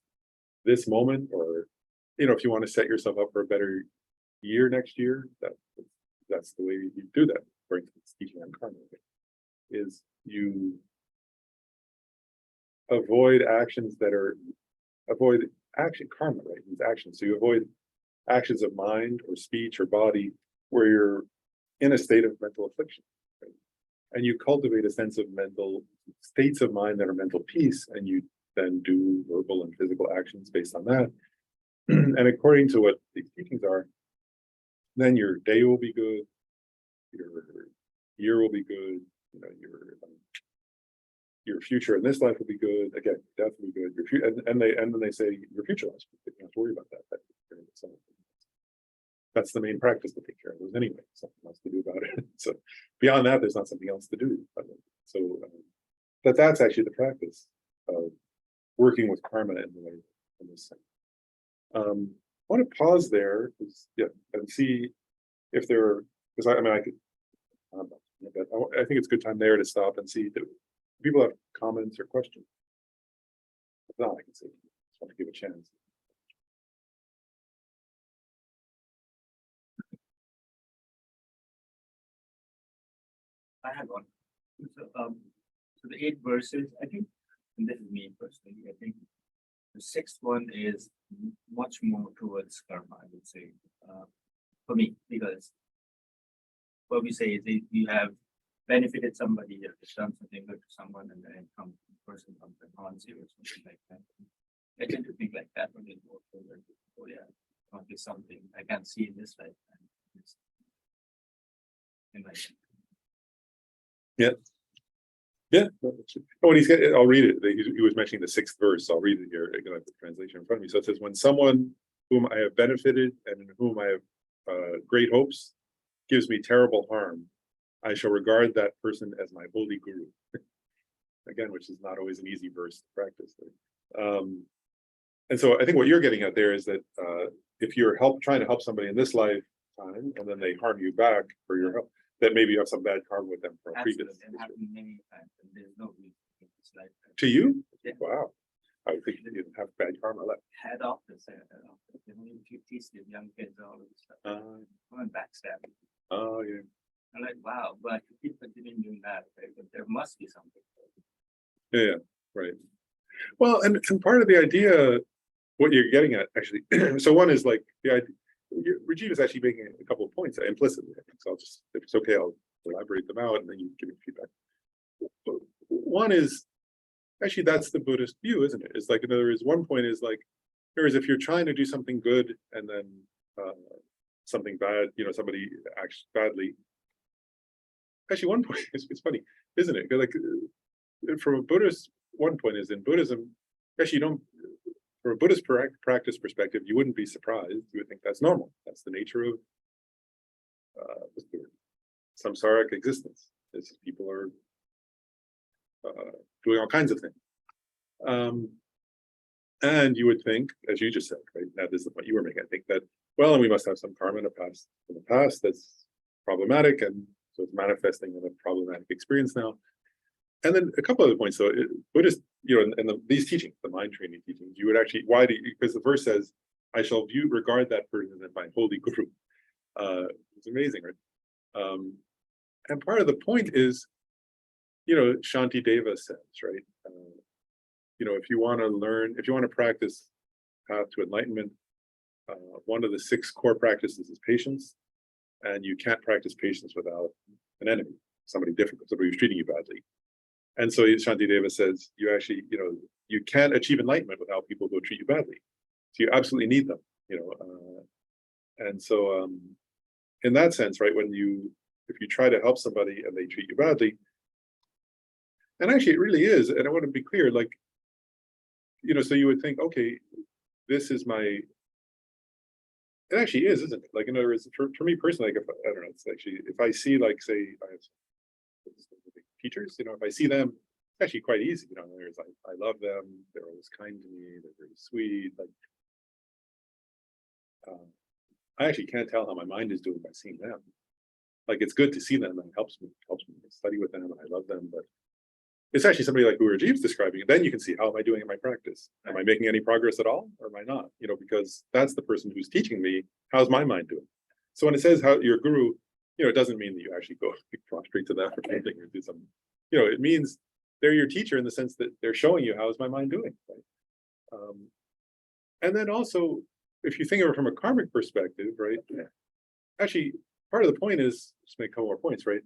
this moment or, if you want to set yourself up for a better year next year, that's the way you do that. For instance, teaching on karma is you avoid action karma, right? These actions. So you avoid actions of mind or speech or body where you're in a state of mental affliction, right? And you cultivate a sense of mental states of mind that are mental peace, and you then do verbal and physical actions based on that. And according to what these teachings are, then your day will be good, your year will be good, your future in this life will be good. Again, death will be good. And then they say your future life, you don't have to worry about that. That's the main practice to take care of those anyway. Something else to do about it. So beyond that, there's not something else to do. So that's actually the practice of working with karma in the way in this sense. I want to pause there and see if there are, because I could, but I think it's a good time there to stop and see if people have comments or questions. If not, I can say, just want to give a chance. I have one. So the 8 verses, I think, and this is me personally, I think the 6th one is much more towards karma, I would say, for me, because what we say is if you have benefited somebody, you have done something good to someone, and then the person comes and haunts you or something like that. I tend to think like that when they go further. Oh yeah, not be something I can't see in this lifetime. Yeah. Yeah. When I'll read it. He was mentioning the 6th verse. So I'll read it here. I have the translation in front of me. So it says, when someone whom I have benefited and in whom I have great hopes gives me terrible harm, I shall regard that person as my holy guru. Again, which is not always an easy verse to practice. And so I think what you're getting at there is that if you're trying to help somebody in this lifetime and then they harm you back for your help, that maybe you have some bad karma with them from a previous. It happened many times, and there's no reason in this lifetime. To you? Yeah. Wow. I think you didn't have bad karma left. Head office, they don't even teach the young kids all of this stuff. I'm backstabbing. Oh yeah. I'm like, wow, but I could keep continuing doing that, right? But there must be something. Yeah, right. Well, and part of the idea, what you're getting at, actually, so one is like the idea. Rajiv is actually making a couple of points implicitly, I think. So I'll just, if it's okay, I'll elaborate them out and then you give me feedback. One is actually that's the Buddhist view, isn't it? It's like, in other words, one point is like, whereas if you're trying to do something good and then something bad, somebody acts badly. Actually, one point it's funny, isn't it? Like from a Buddhist, one point is in Buddhism, actually you don't. From a Buddhist practice perspective, you wouldn't be surprised. You would think that's normal. That's the nature of samsaric existence. Is people are doing all kinds of things. And you would think, as you just said, right? Now this is the point you were making. I think that, well, and we must have some karma in the past that's problematic, and so it's manifesting in a problematic experience now. And then a couple other points. So Buddhist, and these teachings, the mind training teachings, you would actually, because the verse says, I shall regard that person as my holy guru. It's amazing, right? And part of the point is, Shanti Deva says, right? If you want to learn, if you want to practice path to enlightenment, one of the 6 core practices is patience. And you can't practice patience without an enemy, somebody difficult, somebody who's treating you badly. And so Shanti Deva says, you actually, you can't achieve enlightenment without people who treat you badly. So you absolutely need them, And so in that sense, right, if you try to help somebody and they treat you badly, and actually it really is, and I want to be clear, like, so you would think, okay, this is my, it actually is, isn't it? Like, in other words, for me personally, like, if I don't know, it's actually, if I see, like, say, I have teachers, if I see them, it's actually quite easy, there's like, I love them, they're always kind to me, they're very sweet, like, I actually can't tell how my mind is doing by seeing them. Like, it's good to see them and it helps me study with them and I love them, but it's actually somebody like who Rajiv's describing, and then you can see, how am I doing in my practice? Am I making any progress at all, or am I not? Because that's the person who's teaching me. How's my mind doing? So when it says how your guru, it doesn't mean that you actually go prostrate to them or something or do something. It means they're your teacher in the sense that they're showing you, how is my mind doing, right? And then also, if you think of it from a karmic perspective, right? Actually, part of the point is, just make a couple more points, right?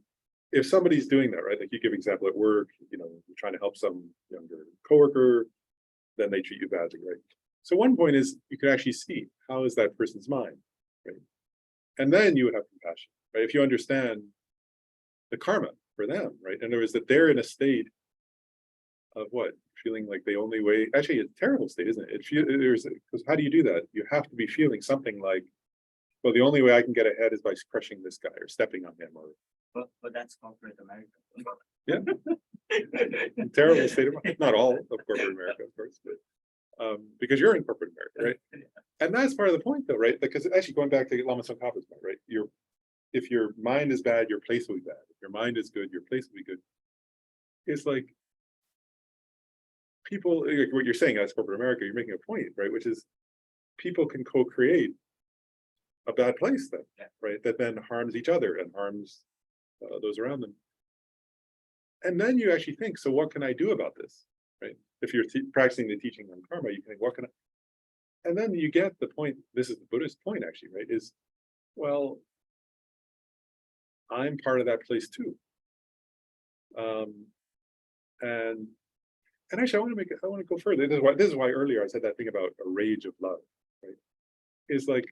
If somebody's doing that, right, like you give example at work, you're trying to help some younger coworker, then they treat you badly, right? So one point is, you can actually see, how is that person's mind, right? And then you would have compassion, right? If you understand the karma for them, right? In other words, that they're in a state of what? Feeling like the only way, actually a terrible state, isn't it? Because how do you do that? You have to be feeling something like, well, the only way I can get ahead is by crushing this guy or stepping on him, or but that's corporate America. Yeah. Terrible state of mind. Not all of corporate America, of course, but because you're in corporate America, right? And that's part of the point, though, right? Because actually, going back to Lama Tsongkhapa's point, right? If your mind is bad, your place will be bad. If your mind is good, your place will be good. It's like people, like what you're saying as corporate America, you're making a point, right? Which is, people can co-create a bad place then, right? That then harms each other and harms those around them. And then you actually think, so what can I do about this, right? If you're practicing the teaching on karma, you can think, what can I? And then you get the point. This is the Buddhist point, actually, right? Is, well, I'm part of that place too. And actually, I want to go further. This is why earlier I said that thing about a rage of love, right? Is like,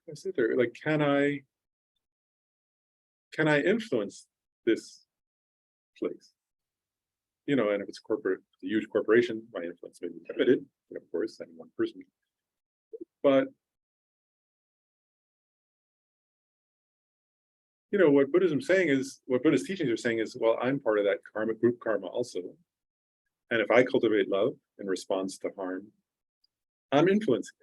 I sit there, like, can I influence this place? And if it's a huge corporation, my influence may be limited, of course, any one person. But what what Buddhist teachings are saying is, well, I'm part of that group karma also. And if I cultivate love in response to harm, I'm influencing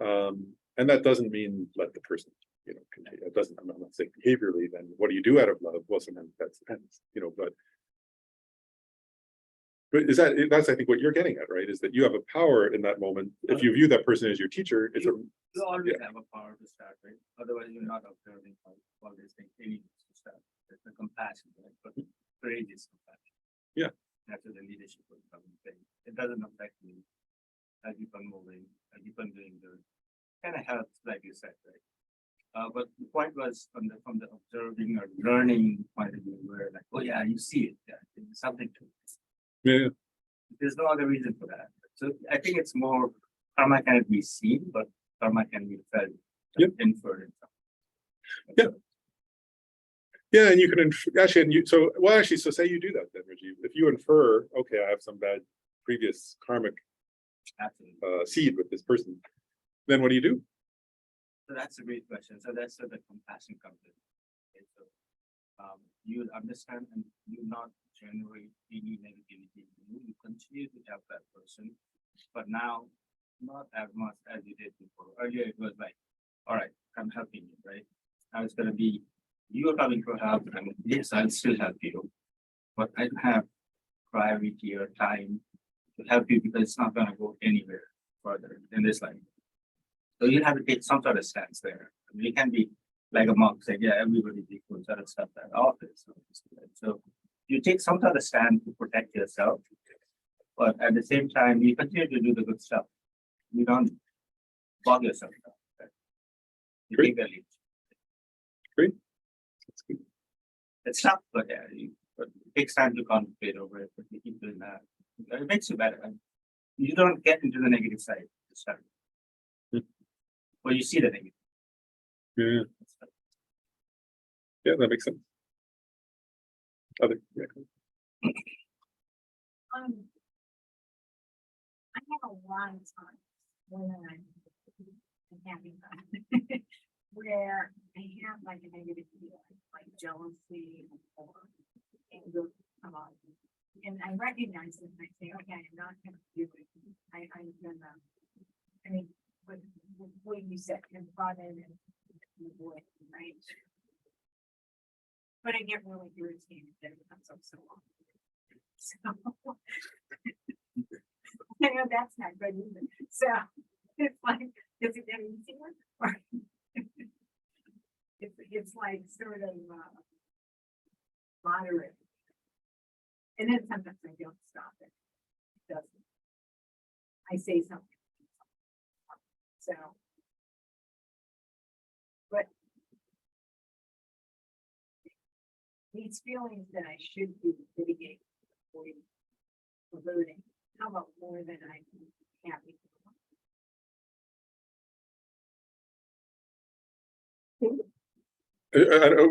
it. And that doesn't mean let the person, continue. It doesn't, I'm not saying behaviorally, then what do you do out of love? Well, sometimes that depends, but that's, I think, what you're getting at, right? Is that you have a power in that moment. If you view that person as your teacher, you always have a power to start, right? Otherwise, you're not observing all these things. You need to start. It's the compassion, right? But courageous compassion. Yeah. That's what the leadership will come and say. It doesn't affect me. I keep on moving. I keep on doing good. Kind of helps, like you said, right? But the point was from the observing or learning point of view, where like, oh yeah, you see it. Yeah, there's something to it. Yeah. There's no other reason for that. So I think it's more karma cannot be seen, but karma can be felt, inferred. Yeah. Yeah, and you can actually, so say you do that then, Rajiv. If you infer, okay, I have some bad previous karmic seed with this person, then what do you do? So that's a great question. So that's where the compassion comes in. Okay, so you understand and you not generate any negativity. You continue to help that person, but now not as much as you did before. Earlier it was like, all right, I'm helping you, right? Now it's gonna be you're coming for help, and yes, I'll still help you, but I don't have priority or time to help you because it's not gonna go anywhere further in this life. So you have to take some sort of stance there. I mean, you can be like a monk saying, yeah, everybody's equal, sort of stuff like office. So you take some sort of stand to protect yourself, but at the same time, you continue to do the good stuff. You don't bog yourself down. Right? You take the lead. Great. That's good. It's tough, but yeah, but it takes time to concentrate over it, but you keep doing that. It makes you better. And you don't get into the negative side to start. Or you see the negative. Yeah, yeah, that makes sense. Other, yeah. I have a lot of times when I'm having fun, where I have like a negative feeling, like jealousy or anger come on. And I recognize it and I say, okay, I'm not gonna do it. I'm gonna, I mean, what you said, confront it and avoid it, right? But I get really irritated that it comes up so long. So. I know that's not good either. So it's like, is it getting easier? Or it's like sort of moderate. And then sometimes I don't stop it. It doesn't. I say something. So, but these feelings that I should be mitigating or averting, how about more than I'm happy?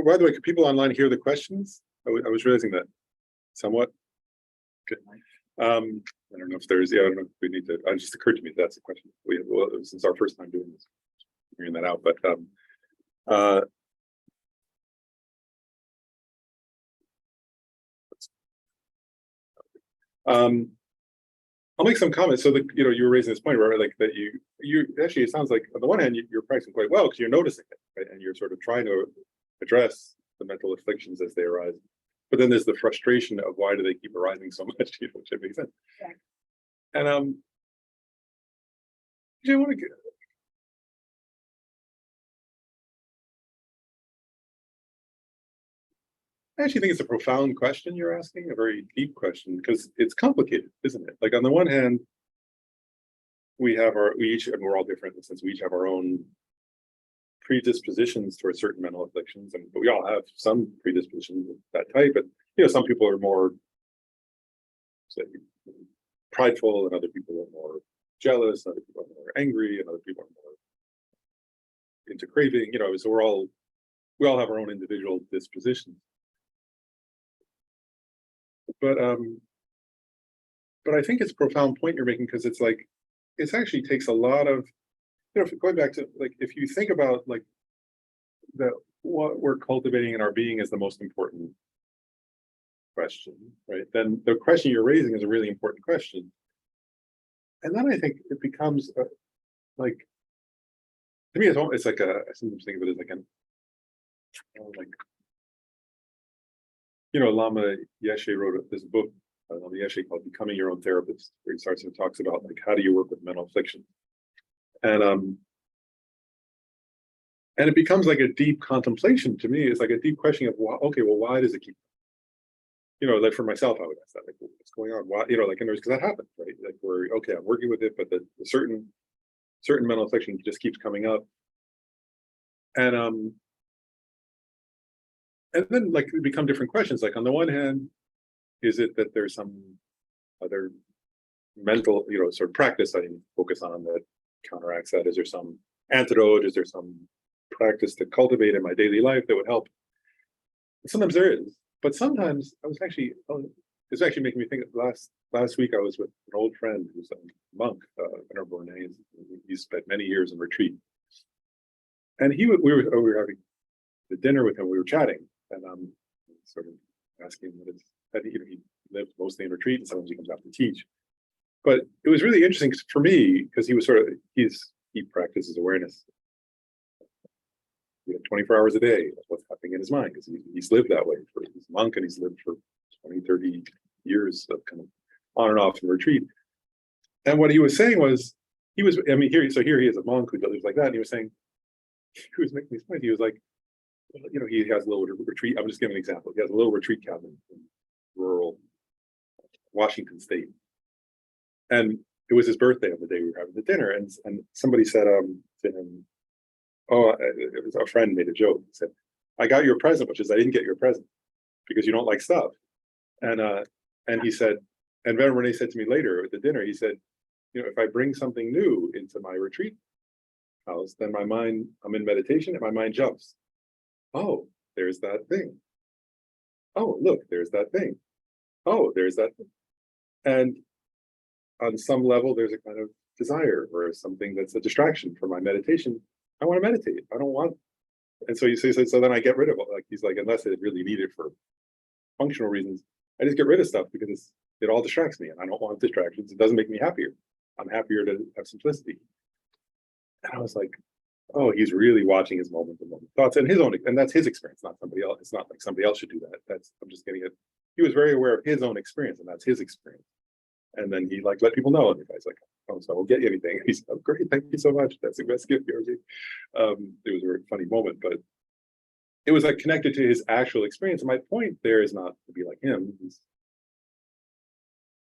By the way, could people online hear the questions? I was realizing that somewhat. Okay. I don't know if there's, yeah, I don't know if we need to, it just occurred to me that's a question. Well, since our first time doing this, figuring that out, but I'll make some comments. So that you were raising this point, right? Like that you actually, it sounds like on the one hand you're practicing quite well because you're noticing it, right? And you're sort of trying to address the mental afflictions as they arise. But then there's the frustration of why do they keep arising so much, which makes sense. Okay. And I want to I actually think it's a profound question you're asking, a very deep question, because it's complicated, isn't it? Like on the one hand, we each, and we're all different in the sense we each have our own predispositions towards certain mental afflictions, but we all have some predispositions of that type. But some people are more, say, prideful, and other people are more jealous, and other people are more angry, and other people are more into craving. So we all have our own individual dispositions. But I think it's a profound point you're making because it's like it actually takes a lot of going back to like if you think about like what we're cultivating in our being is the most important question, right? Then the question you're raising is a really important question, and then I think it becomes like to me it's like I sometimes think of it as like Lama Yeshe wrote this book, Lama Yeshe, called Becoming Your Own Therapist, where he starts and talks about like how do you work with mental affliction. And it becomes like a deep contemplation to me. It's like a deep question of why does it keep like for myself, I would ask that, like, what's going on? Why, like, and there's because that happens, right? Like I'm working with it, but the certain mental affliction just keeps coming up. And then like it become different questions. Like on the one hand, is it that there's some other mental, sort of practice I can focus on that counteracts that? Is there some antidote? Is there some practice to cultivate in my daily life that would help? Sometimes there is, but sometimes it's actually making me think. Last week I was with an old friend who's a monk, Venerable Rene. He spent many years in retreat, and we were having the dinner with him. We were chatting, and sort of asking what it's. He lived mostly in retreat, and sometimes he comes out to teach. But it was really interesting for me because he was he practices awareness 24 hours a day of what's happening in his mind because he's lived that way. He's a monk and he's lived for 20, 30 years of kind of on and off in retreat. And what he was saying was, here he is a monk who lives like that. And he was making this point. He was like, he has a little retreat. I'm just giving an example. He has a little retreat cabin in rural Washington State. And it was his birthday on the day we were having the dinner. And somebody said to him, it was a friend made a joke. He said, I got you a present, which is I didn't get you a present because you don't like stuff. And he said, And Venerable Renee said to me later at the dinner, he said, if I bring something new into my retreat house, then my mind, I'm in meditation and my mind jumps. Oh, there's that thing. Oh, look, there's that thing. Oh, there's that thing. And on some level, there's a kind of desire or something that's a distraction for my meditation. I want to meditate. I don't want. And so he says, so then I get rid of it. Like he's like, unless I really need it for functional reasons, I just get rid of stuff because it all distracts me, and I don't want distractions. It doesn't make me happier. I'm happier to have simplicity. And I was like, oh, he's really watching his moment to moment thoughts and his own, and that's his experience, not somebody else. It's not like somebody else should do that. I'm just getting it. He was very aware of his own experience, and that's his experience. And then he like let people know, and the guy's like, oh, so I won't get you anything. And he said, oh, great, thank you so much. That's the best gift you ever gave. It was a very funny moment, but it was like connected to his actual experience. And my point there is not to be like him. He's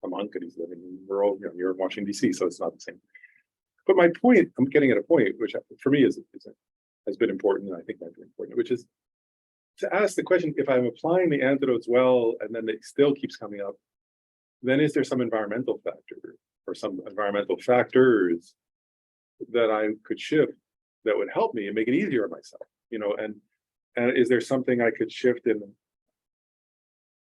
a monk and he's living in rural, near Washington, D.C., so it's not the same. But my point, I'm getting at a point, which for me has been important, and I think might be important, which is to ask the question, if I'm applying the antidotes well, and then it still keeps coming up, then is there some environmental factor or some environmental factors that I could shift that would help me and make it easier on myself, and is there something I could shift in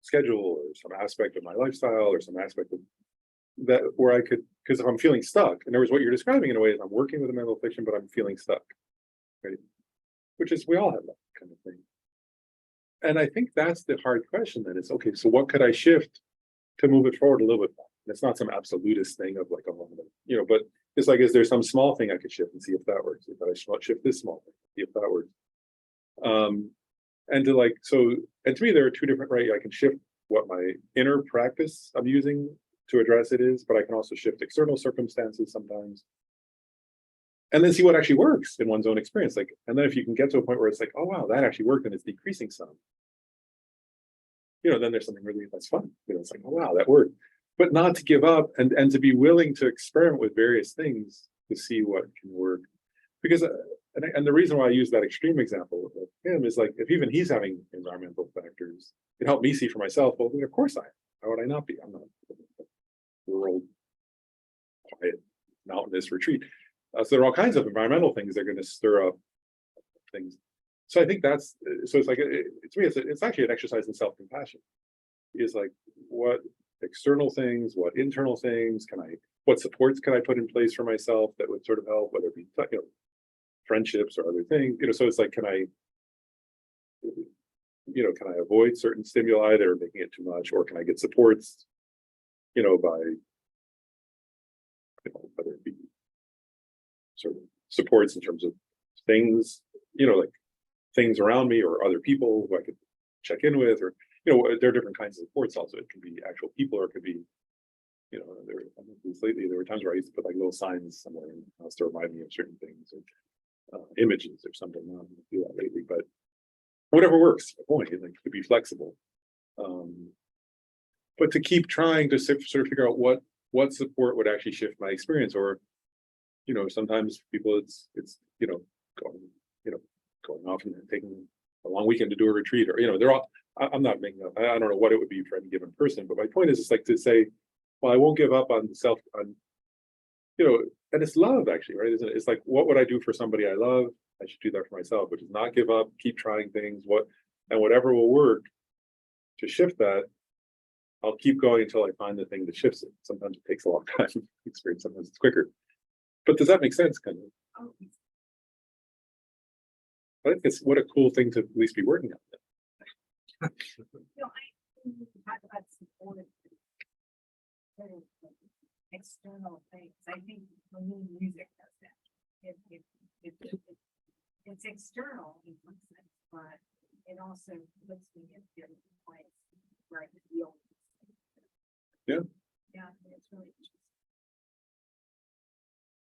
schedule or some aspect of my lifestyle or some aspect of that where I could, because if I'm feeling stuck, in other words, what you're describing in a way is I'm working with a mental affliction, but I'm feeling stuck, right? Which is, we all have that kind of thing. And I think that's the hard question then is, okay, so what could I shift to move it forward a little bit more? And it's not some absolutist thing of like, but it's like, is there some small thing I could shift and see if that works? If I shift this small thing, see if that works. And to like, so, and to me, there are two different, right? I can shift what my inner practice I'm using to address it is, but I can also shift external circumstances sometimes. And then see what actually works in one's own experience. Like, and then if you can get to a point where it's like, oh, wow, that actually worked and it's decreasing some, then there's something really that's fun. It's like, oh, wow, that worked. But not to give up and to be willing to experiment with various things to see what can work. Because, and the reason why I use that extreme example of him is like, if even he's having environmental factors, it helped me see for myself, well, of course I am. How would I not be? I'm not rural, quiet, mountainous retreat. So there are all kinds of environmental things that are going to stir up things. So I think that's, so it's like, to me, it's actually an exercise in self-compassion. Is like, what external things, what internal things what supports can I put in place for myself that would sort of help, whether it be, friendships or other things, so it's like, can I avoid certain stimuli that are making it too much, or can I get supports, by, whether it be sort of supports in terms of things, like things around me or other people who I could check in with, or, there are different kinds of supports also. It can be actual people, or it could be, lately there were times where I used to put like little signs somewhere in the house to remind me of certain things, or images or something. I don't do that lately, but whatever works, the point, like, to be flexible. But to keep trying to sort of figure out what support would actually shift my experience, or, sometimes people it's going off and taking a long weekend to do a retreat, or, they're all, I'm not making up, I don't know what it would be for any given person, but my point is, it's like to say, well, I won't give up on and it's love actually, right? Isn't it? It's like, what would I do for somebody I love? I should do that for myself, which is not give up, keep trying things, and whatever will work to shift that, I'll keep going until I find the thing that shifts it. Sometimes it takes a long time to experience, sometimes it's quicker. But does that make sense, kind of? I think it's what a cool thing to at least be working on. I talk about supportive external things. I think for me, music does that. It's external in one sense, but it also puts me in a different place where I feel. Yeah. Yeah, it's really interesting.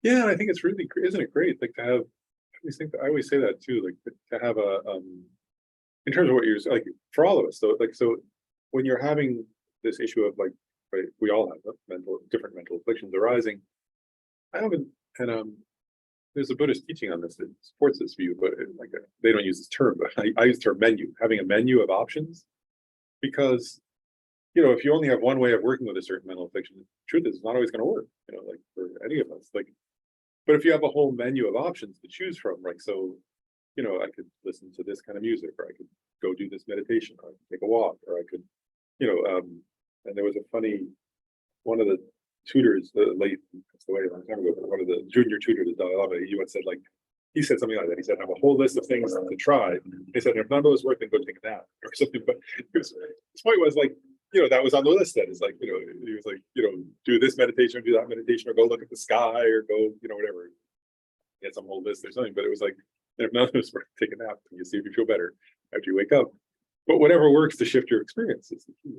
Yeah, I think it's really, isn't it great? Like to have, I always say that too, like to have a, in terms of what you're like, for all of us, though, like, so when you're having this issue of like, right, we all have different mental afflictions arising. I haven't, and there's a Buddhist teaching on this that supports this view, but they don't use this term, but I use the term menu, having a menu of options, because you know, if you only have one way of working with a certain mental affliction, the truth is it's not always going to work, you know, like for any of us. Like, but if you have a whole menu of options to choose from, like, so, you know, I could listen to this kind of music, or I could go do this meditation, or I could take a walk, or I could, you know, and there was a funny, one of the tutors, the late, that's the way a long time ago, but one of the junior tutors at Dalai Lama, he once said, like, he said something like that. He said, I have a whole list of things to try. He said, if none of those work, then go take a nap or something. But his point was like, you know, that was on the list. That is like, you know, he was like, you know, do this meditation, or do that meditation, or go look at the sky, or go, you know, whatever. He had some whole list or something, but it was like, if none of those work, take a nap and you see if you feel better after you wake up. But whatever works to shift your experience is the key.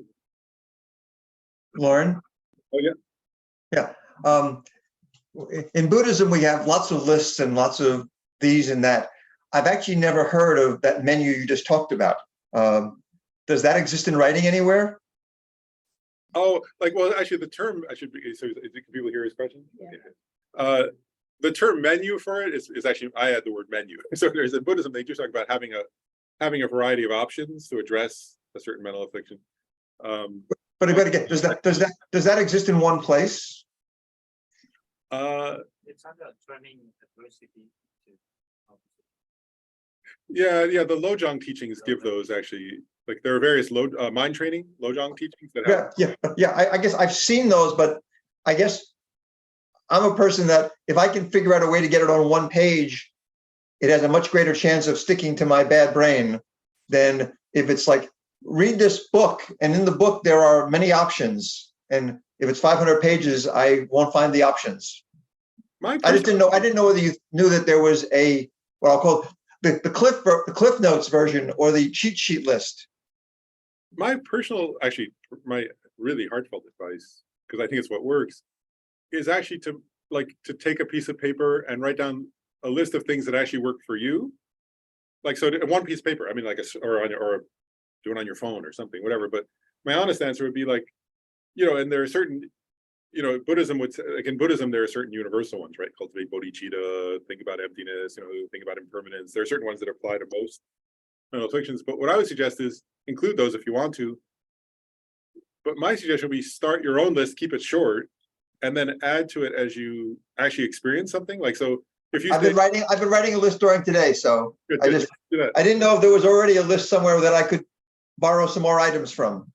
Lauren? Oh, yeah. Yeah. In Buddhism, we have lots of lists and lots of these and that. I've actually never heard of that menu you just talked about. Does that exist in writing anywhere? Oh, like, well, actually, the term, I should be, so can people hear his question? Yeah. The term menu for it is actually, I add the word menu. So there's in Buddhism, they do talk about having a variety of options to address a certain mental affliction. But again, does that exist in one place? It's under turning adversity to Yeah, the Lojong teachings give those actually, like there are various mind training Lojong teachings that have. Yeah. I guess I've seen those, but I guess I'm a person that if I can figure out a way to get it on one page, it has a much greater chance of sticking to my bad brain than if it's like, read this book, and in the book there are many options, and if it's 500 pages, I won't find the options. I just didn't know. I didn't know whether you knew that there was a what I'll call the Cliff Notes version or the cheat sheet list. My personal, actually, my really heartfelt advice, because I think it's what works, is actually to take a piece of paper and write down a list of things that actually work for you. Like, so one piece of paper, I mean, like or do it on your phone or something, whatever. But my honest answer would be like, you know, and there are certain, you know, Buddhism would say, like in Buddhism, there are certain universal ones, right? Cultivate bodhicitta, think about emptiness, you know, think about impermanence. There are certain ones that apply to most mental afflictions. But what I would suggest is include those if you want to. But my suggestion would be start your own list, keep it short, and then add to it as you actually experience something. Like, so if you I've been writing a list during today, so good, I didn't know if there was already a list somewhere that I could borrow some more items from.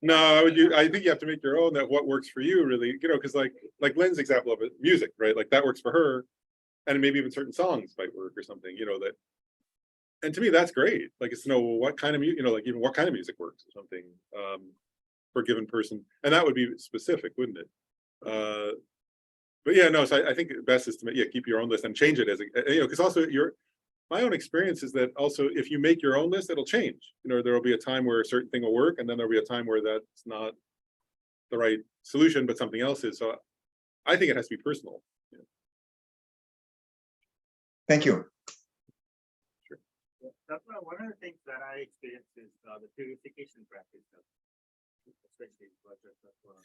No, I think you have to make your own, that what works for you really, you know, because like Lynn's example of it, music, right? Like that works for her, and maybe even certain songs might work or something, you know, that. And to me, that's great. Like, it's to know what kind of music, you know, like even what kind of music works or something for a given person, and that would be specific, wouldn't it? But yeah, no. So I think best is to keep your own list and change it as you know, because also my own experience is that also if you make your own list, it'll change. You know, there will be a time where a certain thing will work, and then there'll be a time where that's not the right solution, but something else is. So I think it has to be personal. Yeah. Thank you. Sure. One of the things that I experienced is the purification practice, especially projects that were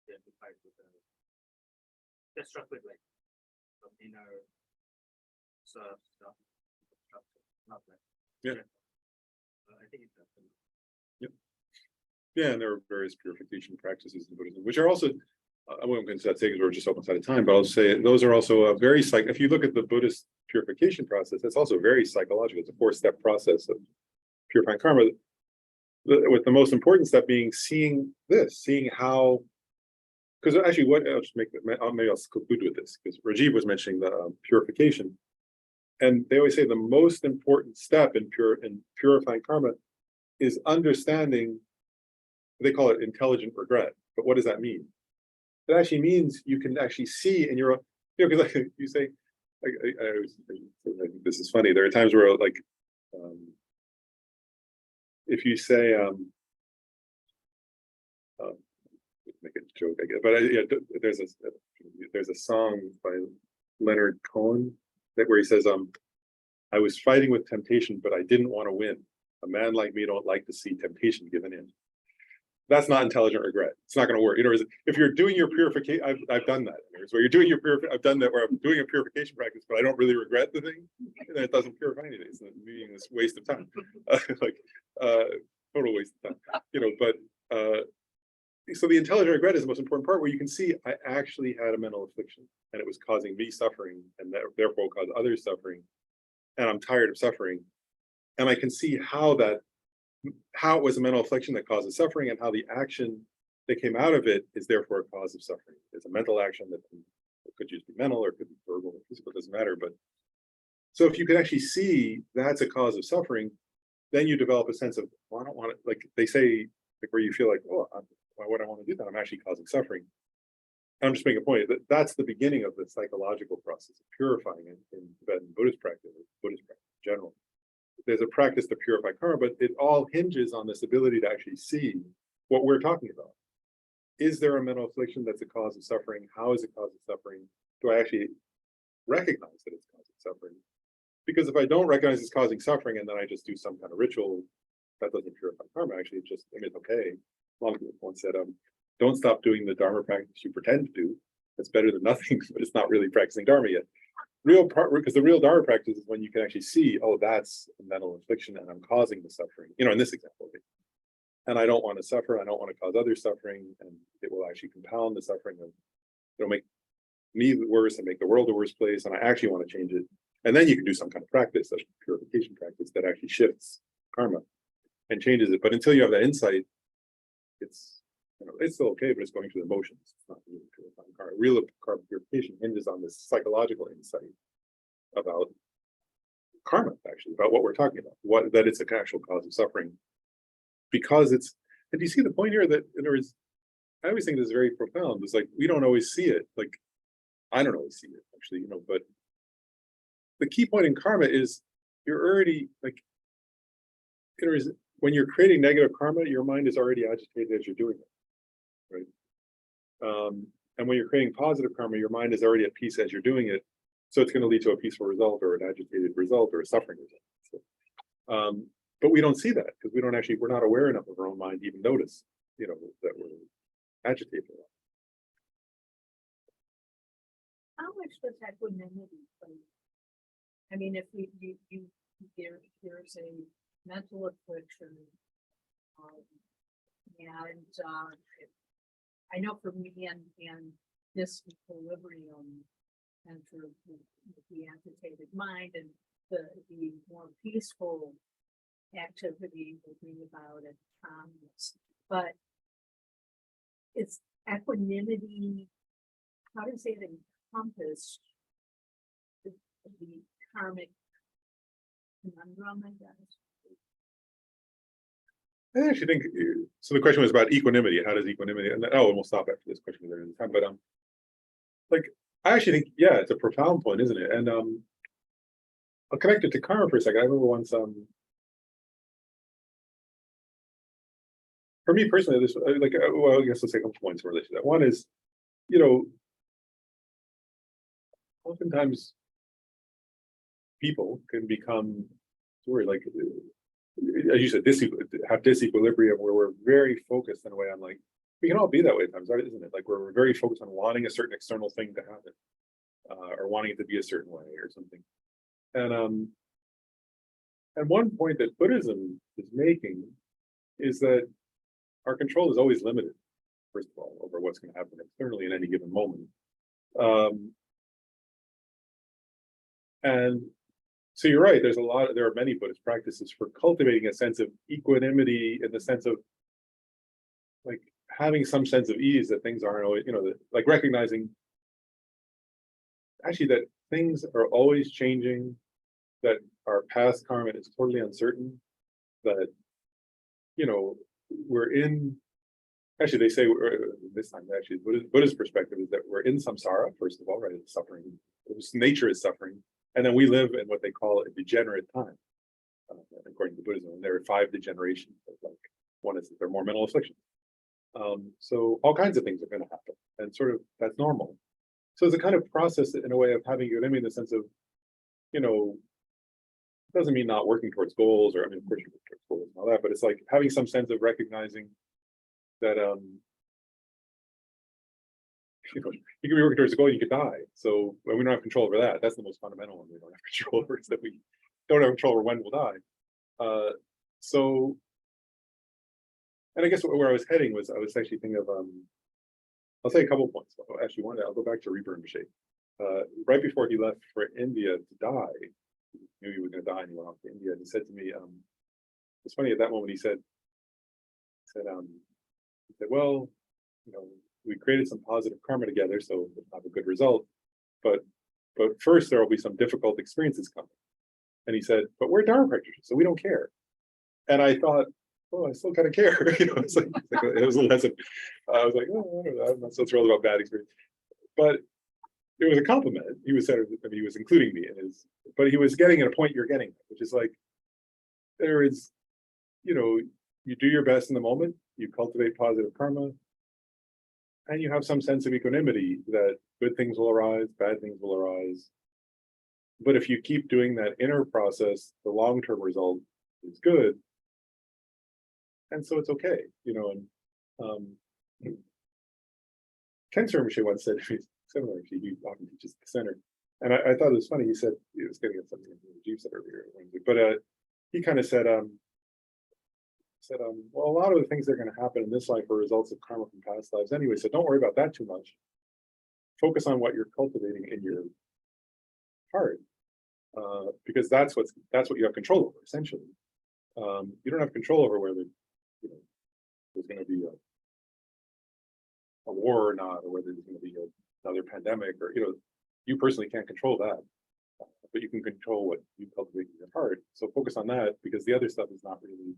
identified with just struck with like some inner stuff, not like I think it's Yeah, and there are various purification practices in Buddhism, which are also, I won't get into that because we're just almost out of time, but I'll say those are also a very if you look at the Buddhist purification process, that's also very psychological. It's a 4-step process of purifying karma, with the most important step being seeing how, because actually I'll just maybe I'll conclude with this, because Rajiv was mentioning the purification, and they always say the most important step in purifying karma is understanding. They call it intelligent regret, but what does that mean? It actually means you can actually see in your own, you know, because like you say, I think this is funny. There are times where like, if you say, make a joke, I guess, but there's a song by Leonard Cohen where he says, I was fighting with temptation, but I didn't want to win. A man like me don't like to see temptation given in. That's not intelligent regret. It's not going to work. You know, if you're doing your purification, I've done that. Where you're doing I've done that where I'm doing a purification practice, but I don't really regret the thing. And then it doesn't purify anything. It's a waste of time, total waste of time. You know, but so the intelligent regret is the most important part, where you can see I actually had a mental affliction and it was causing me suffering, and that therefore caused others suffering, and I'm tired of suffering. And I can see how it was a mental affliction that causes suffering, and how the action that came out of it is therefore a cause of suffering. It's a mental action that could just be mental or could be verbal or physical, it doesn't matter. But so if you can actually see that's a cause of suffering, then you develop a sense of, well, I don't want to, like they say, like where you feel like, oh, why would I want to do that? I'm actually causing suffering. And I'm just making a point that that's the beginning of the psychological process of purifying in Tibetan Buddhist practice in general. There's a practice to purify karma, but it all hinges on this ability to actually see what we're talking about. Is there a mental affliction that's a cause of suffering? How is it cause of suffering? Do I actually recognize that it's causing suffering? Because if I don't recognize it's causing suffering and then I just do some kind of ritual, that doesn't purify karma. Actually, it's just, I mean, it's okay. Long ago, one said, don't stop doing the Dharma practice you pretend to do. That's better than nothing, but it's not really practicing Dharma yet. Because the real Dharma practice is when you can actually see, oh, that's a mental affliction and I'm causing the suffering. You know, in this example, and I don't want to suffer. I don't want to cause others suffering, and it will actually compound the suffering, and it'll make me worse and make the world a worse place. And I actually want to change it. And then you can do some kind of practice, such a purification practice that actually shifts karma and changes it. But until you have that insight, it's, you know, it's still okay, but it's going through the motions. It's not really purifying karma. Real karma purification hinges on this psychological insight about karma, actually, about what we're talking about, that it's an actual cause of suffering. Because it's, and do you see the point here that in other words, I always think this is very profound. It's like we don't always see it. Like I don't always see it, actually, you know, but the key point in karma is you're already like, in other words, when you're creating negative karma, your mind is already agitated as you're doing it, right? And when you're creating positive karma, your mind is already at peace as you're doing it. So it's going to lead to a peaceful result or an agitated result or a suffering result. So, but we don't see that because we're not aware enough of our own mind to even notice, you know, that we're agitated. How much does equanimity play? I mean, if there's a mental affliction, and I know for me and this equilibrium and for the agitated mind and the more peaceful activity will bring about it, but it's equanimity. How does it encompass the karmic conundrum, I guess? I actually think so. The question was about equanimity. How does equanimity? And we'll stop after this question because there's time. But like I actually think, yeah, it's a profound point, isn't it? And I'll connect it to karma for a second. I remember once, for me personally, this like well, I guess let's take a couple points in relation to that. One is, you know, oftentimes people can become worried, like as you said, have disequilibrium where we're very focused in a way on like we can all be that way at times, right? Isn't it? Like we're very focused on wanting a certain external thing to happen, or wanting it to be a certain way or something. And one point that Buddhism is making is that our control is always limited, first of all, over what's going to happen externally in any given moment. And so you're right, there are many Buddhist practices for cultivating a sense of equanimity in the sense of like having some sense of ease that things aren't always, you know, like recognizing actually that things are always changing, that our past karma is totally uncertain, that, you know, we're in, actually they say this time, actually Buddhist perspective is that we're in samsara, first of all, right? It's suffering, nature is suffering. And then we live in what they call a degenerate time, according to Buddhism. And there are 5 degenerations. Like one is that there are more mental afflictions. So all kinds of things are going to happen, and sort of that's normal. So it's a kind of process in a way of having equanimity in the sense of, you know, it doesn't mean not working towards goals, or I mean, of course you work towards goals and all that, but it's like having some sense of recognizing that you know, you can be working towards a goal, you could die. So when we don't have control over that, that's the most fundamental one we don't have control over, is that we don't have control over when we'll die. So And I guess where I was heading was, I was actually thinking of, I'll say a couple points. Actually, one, I'll go back to Reaper and Bashir. Right before he left for India to die, he knew he was going to die, and he went off to India. And he said to me, it's funny, at that moment he said, well, we created some positive karma together, so we'll have a good result. But first there will be some difficult experiences coming. And he said, but we're Dharma practitioners, so we don't care. And I thought, oh, I still kind of care. It's like, it was a lesson. I was like, oh, I don't know, I'm not so thrilled about bad experience. But it was a compliment. He was he was including me in his, but he was getting at a point you're getting, which is like, there is, you do your best in the moment, you cultivate positive karma, and you have some sense of equanimity that good things will arise, bad things will arise. But if you keep doing that inner process, the long-term result is good. And so it's okay, and Ken Rinpoche once said, similar, he often teaches the center. And I thought it was funny, he said, he was getting at something Rajiv said earlier, but he kind of said, well, a lot of the things that are going to happen in this life are results of karma from past lives anyway, so don't worry about that too much. Focus on what you're cultivating in your heart, because that's what you have control over, essentially. You don't have control over whether there's going to be a war or not, or whether there's going to be another pandemic, or you personally can't control that, but you can control what you cultivate in your heart. So focus on that, because the other stuff is not really.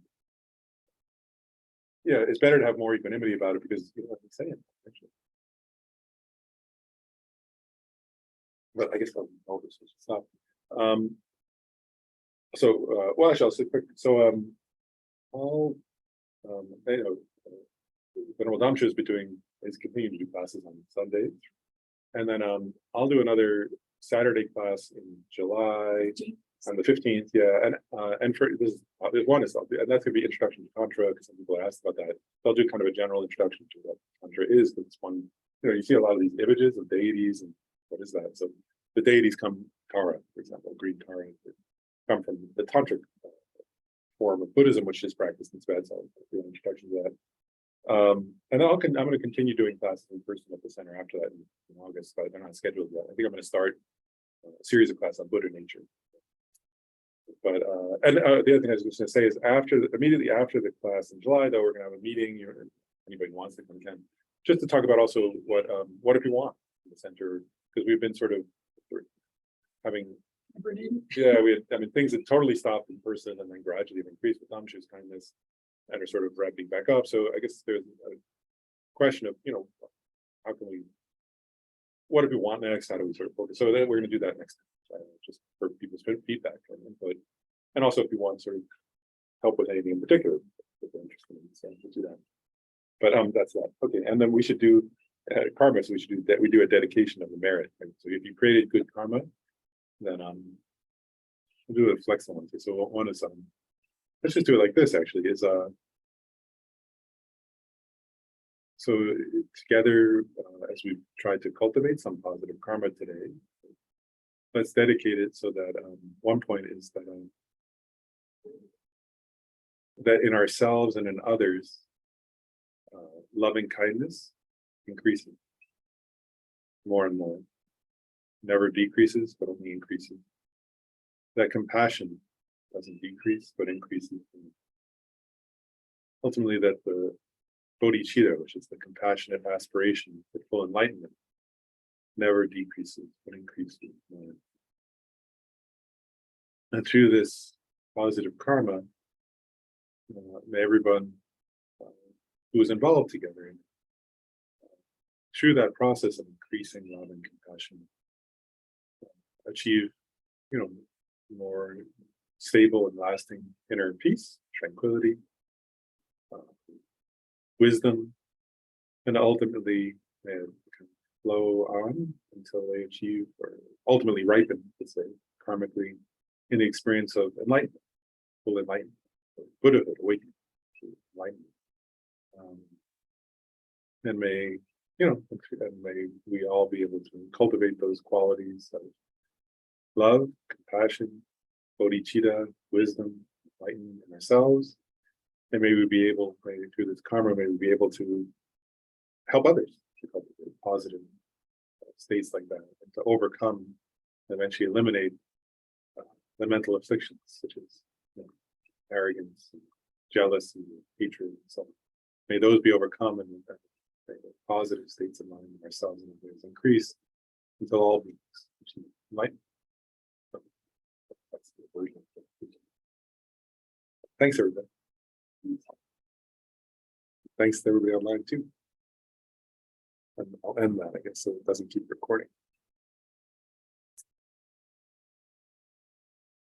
Yeah, it's better to have more equanimity about it, because you don't have to say it, actually. But I guess I'll just stop. Well, actually, I'll say quick. So, Venerable Damsha has been continuing to do classes on Sundays, and then I'll do another Saturday class in July on the 15th. Yeah, and for this, there's one is, and that's gonna be introduction to Tantra, because some people asked about that. So I'll do kind of a general introduction to what Tantra is, because it's one, you see a lot of these images of deities, and what is that? So the deities come, Tara, for example, Green Tara, come from the Tantric form of Buddhism, which is practiced in Tibet. So I'll do an introduction to that. And I'm going to continue doing classes in person at the center after that in August, but they're not scheduled yet. I think I'm going to start a series of classes on Buddha nature. But the other thing I was just going to say is, immediately after the class in July, though, we're going to have a meeting. Anybody who wants to come can, just to talk about also what if you want in the center, because we've been sort of having. Yeah, things that totally stopped in person and then gradually have increased with Damsha's kindness and are sort of ramping back up. So I guess there's a question of, how can we, what do we want next? How do we sort of focus? So then we're going to do that next time, just for people's feedback and input. And also if you want sort of help with anything in particular, if they're interested in, so we'll do that. But that's that. Okay, and then we should do karma. So we should do that. We do a dedication of the merit. Right? So if you created good karma, then we'll do a flexible one. So one is let's just do it like this. Actually, is so together as we try to cultivate some positive karma today, let's dedicate it so that one point is that in ourselves and in others, loving kindness increases more and more. Never decreases, but only increases. That compassion doesn't decrease, but increases. Ultimately, that the bodhicitta, which is the compassionate aspiration for full enlightenment, never decreases, but increases. And through this positive karma, may everyone who is involved together in through that process of increasing love and compassion, achieve, more stable and lasting inner peace, tranquility, wisdom, and ultimately they can flow on until they achieve, or ultimately ripen, let's say, karmically, in the experience of enlightenment, full enlightenment, Buddhahood, awakening to enlightenment. And may, and may we all be able to cultivate those qualities of love, compassion, bodhicitta, wisdom, enlightenment in ourselves, And maybe we'd be able, maybe through this karma, maybe we'd be able to help others to cultivate positive states like that, and to overcome, eventually eliminate the mental afflictions such as, you know, arrogance, and jealousy, and hatred, and so on. May those be overcome, and the positive states of mind in ourselves and others increase until all beings achieve enlightenment. That's the version of it. Thanks, everybody. Thanks to everybody online too. And I'll end that, I guess, so it doesn't keep recording.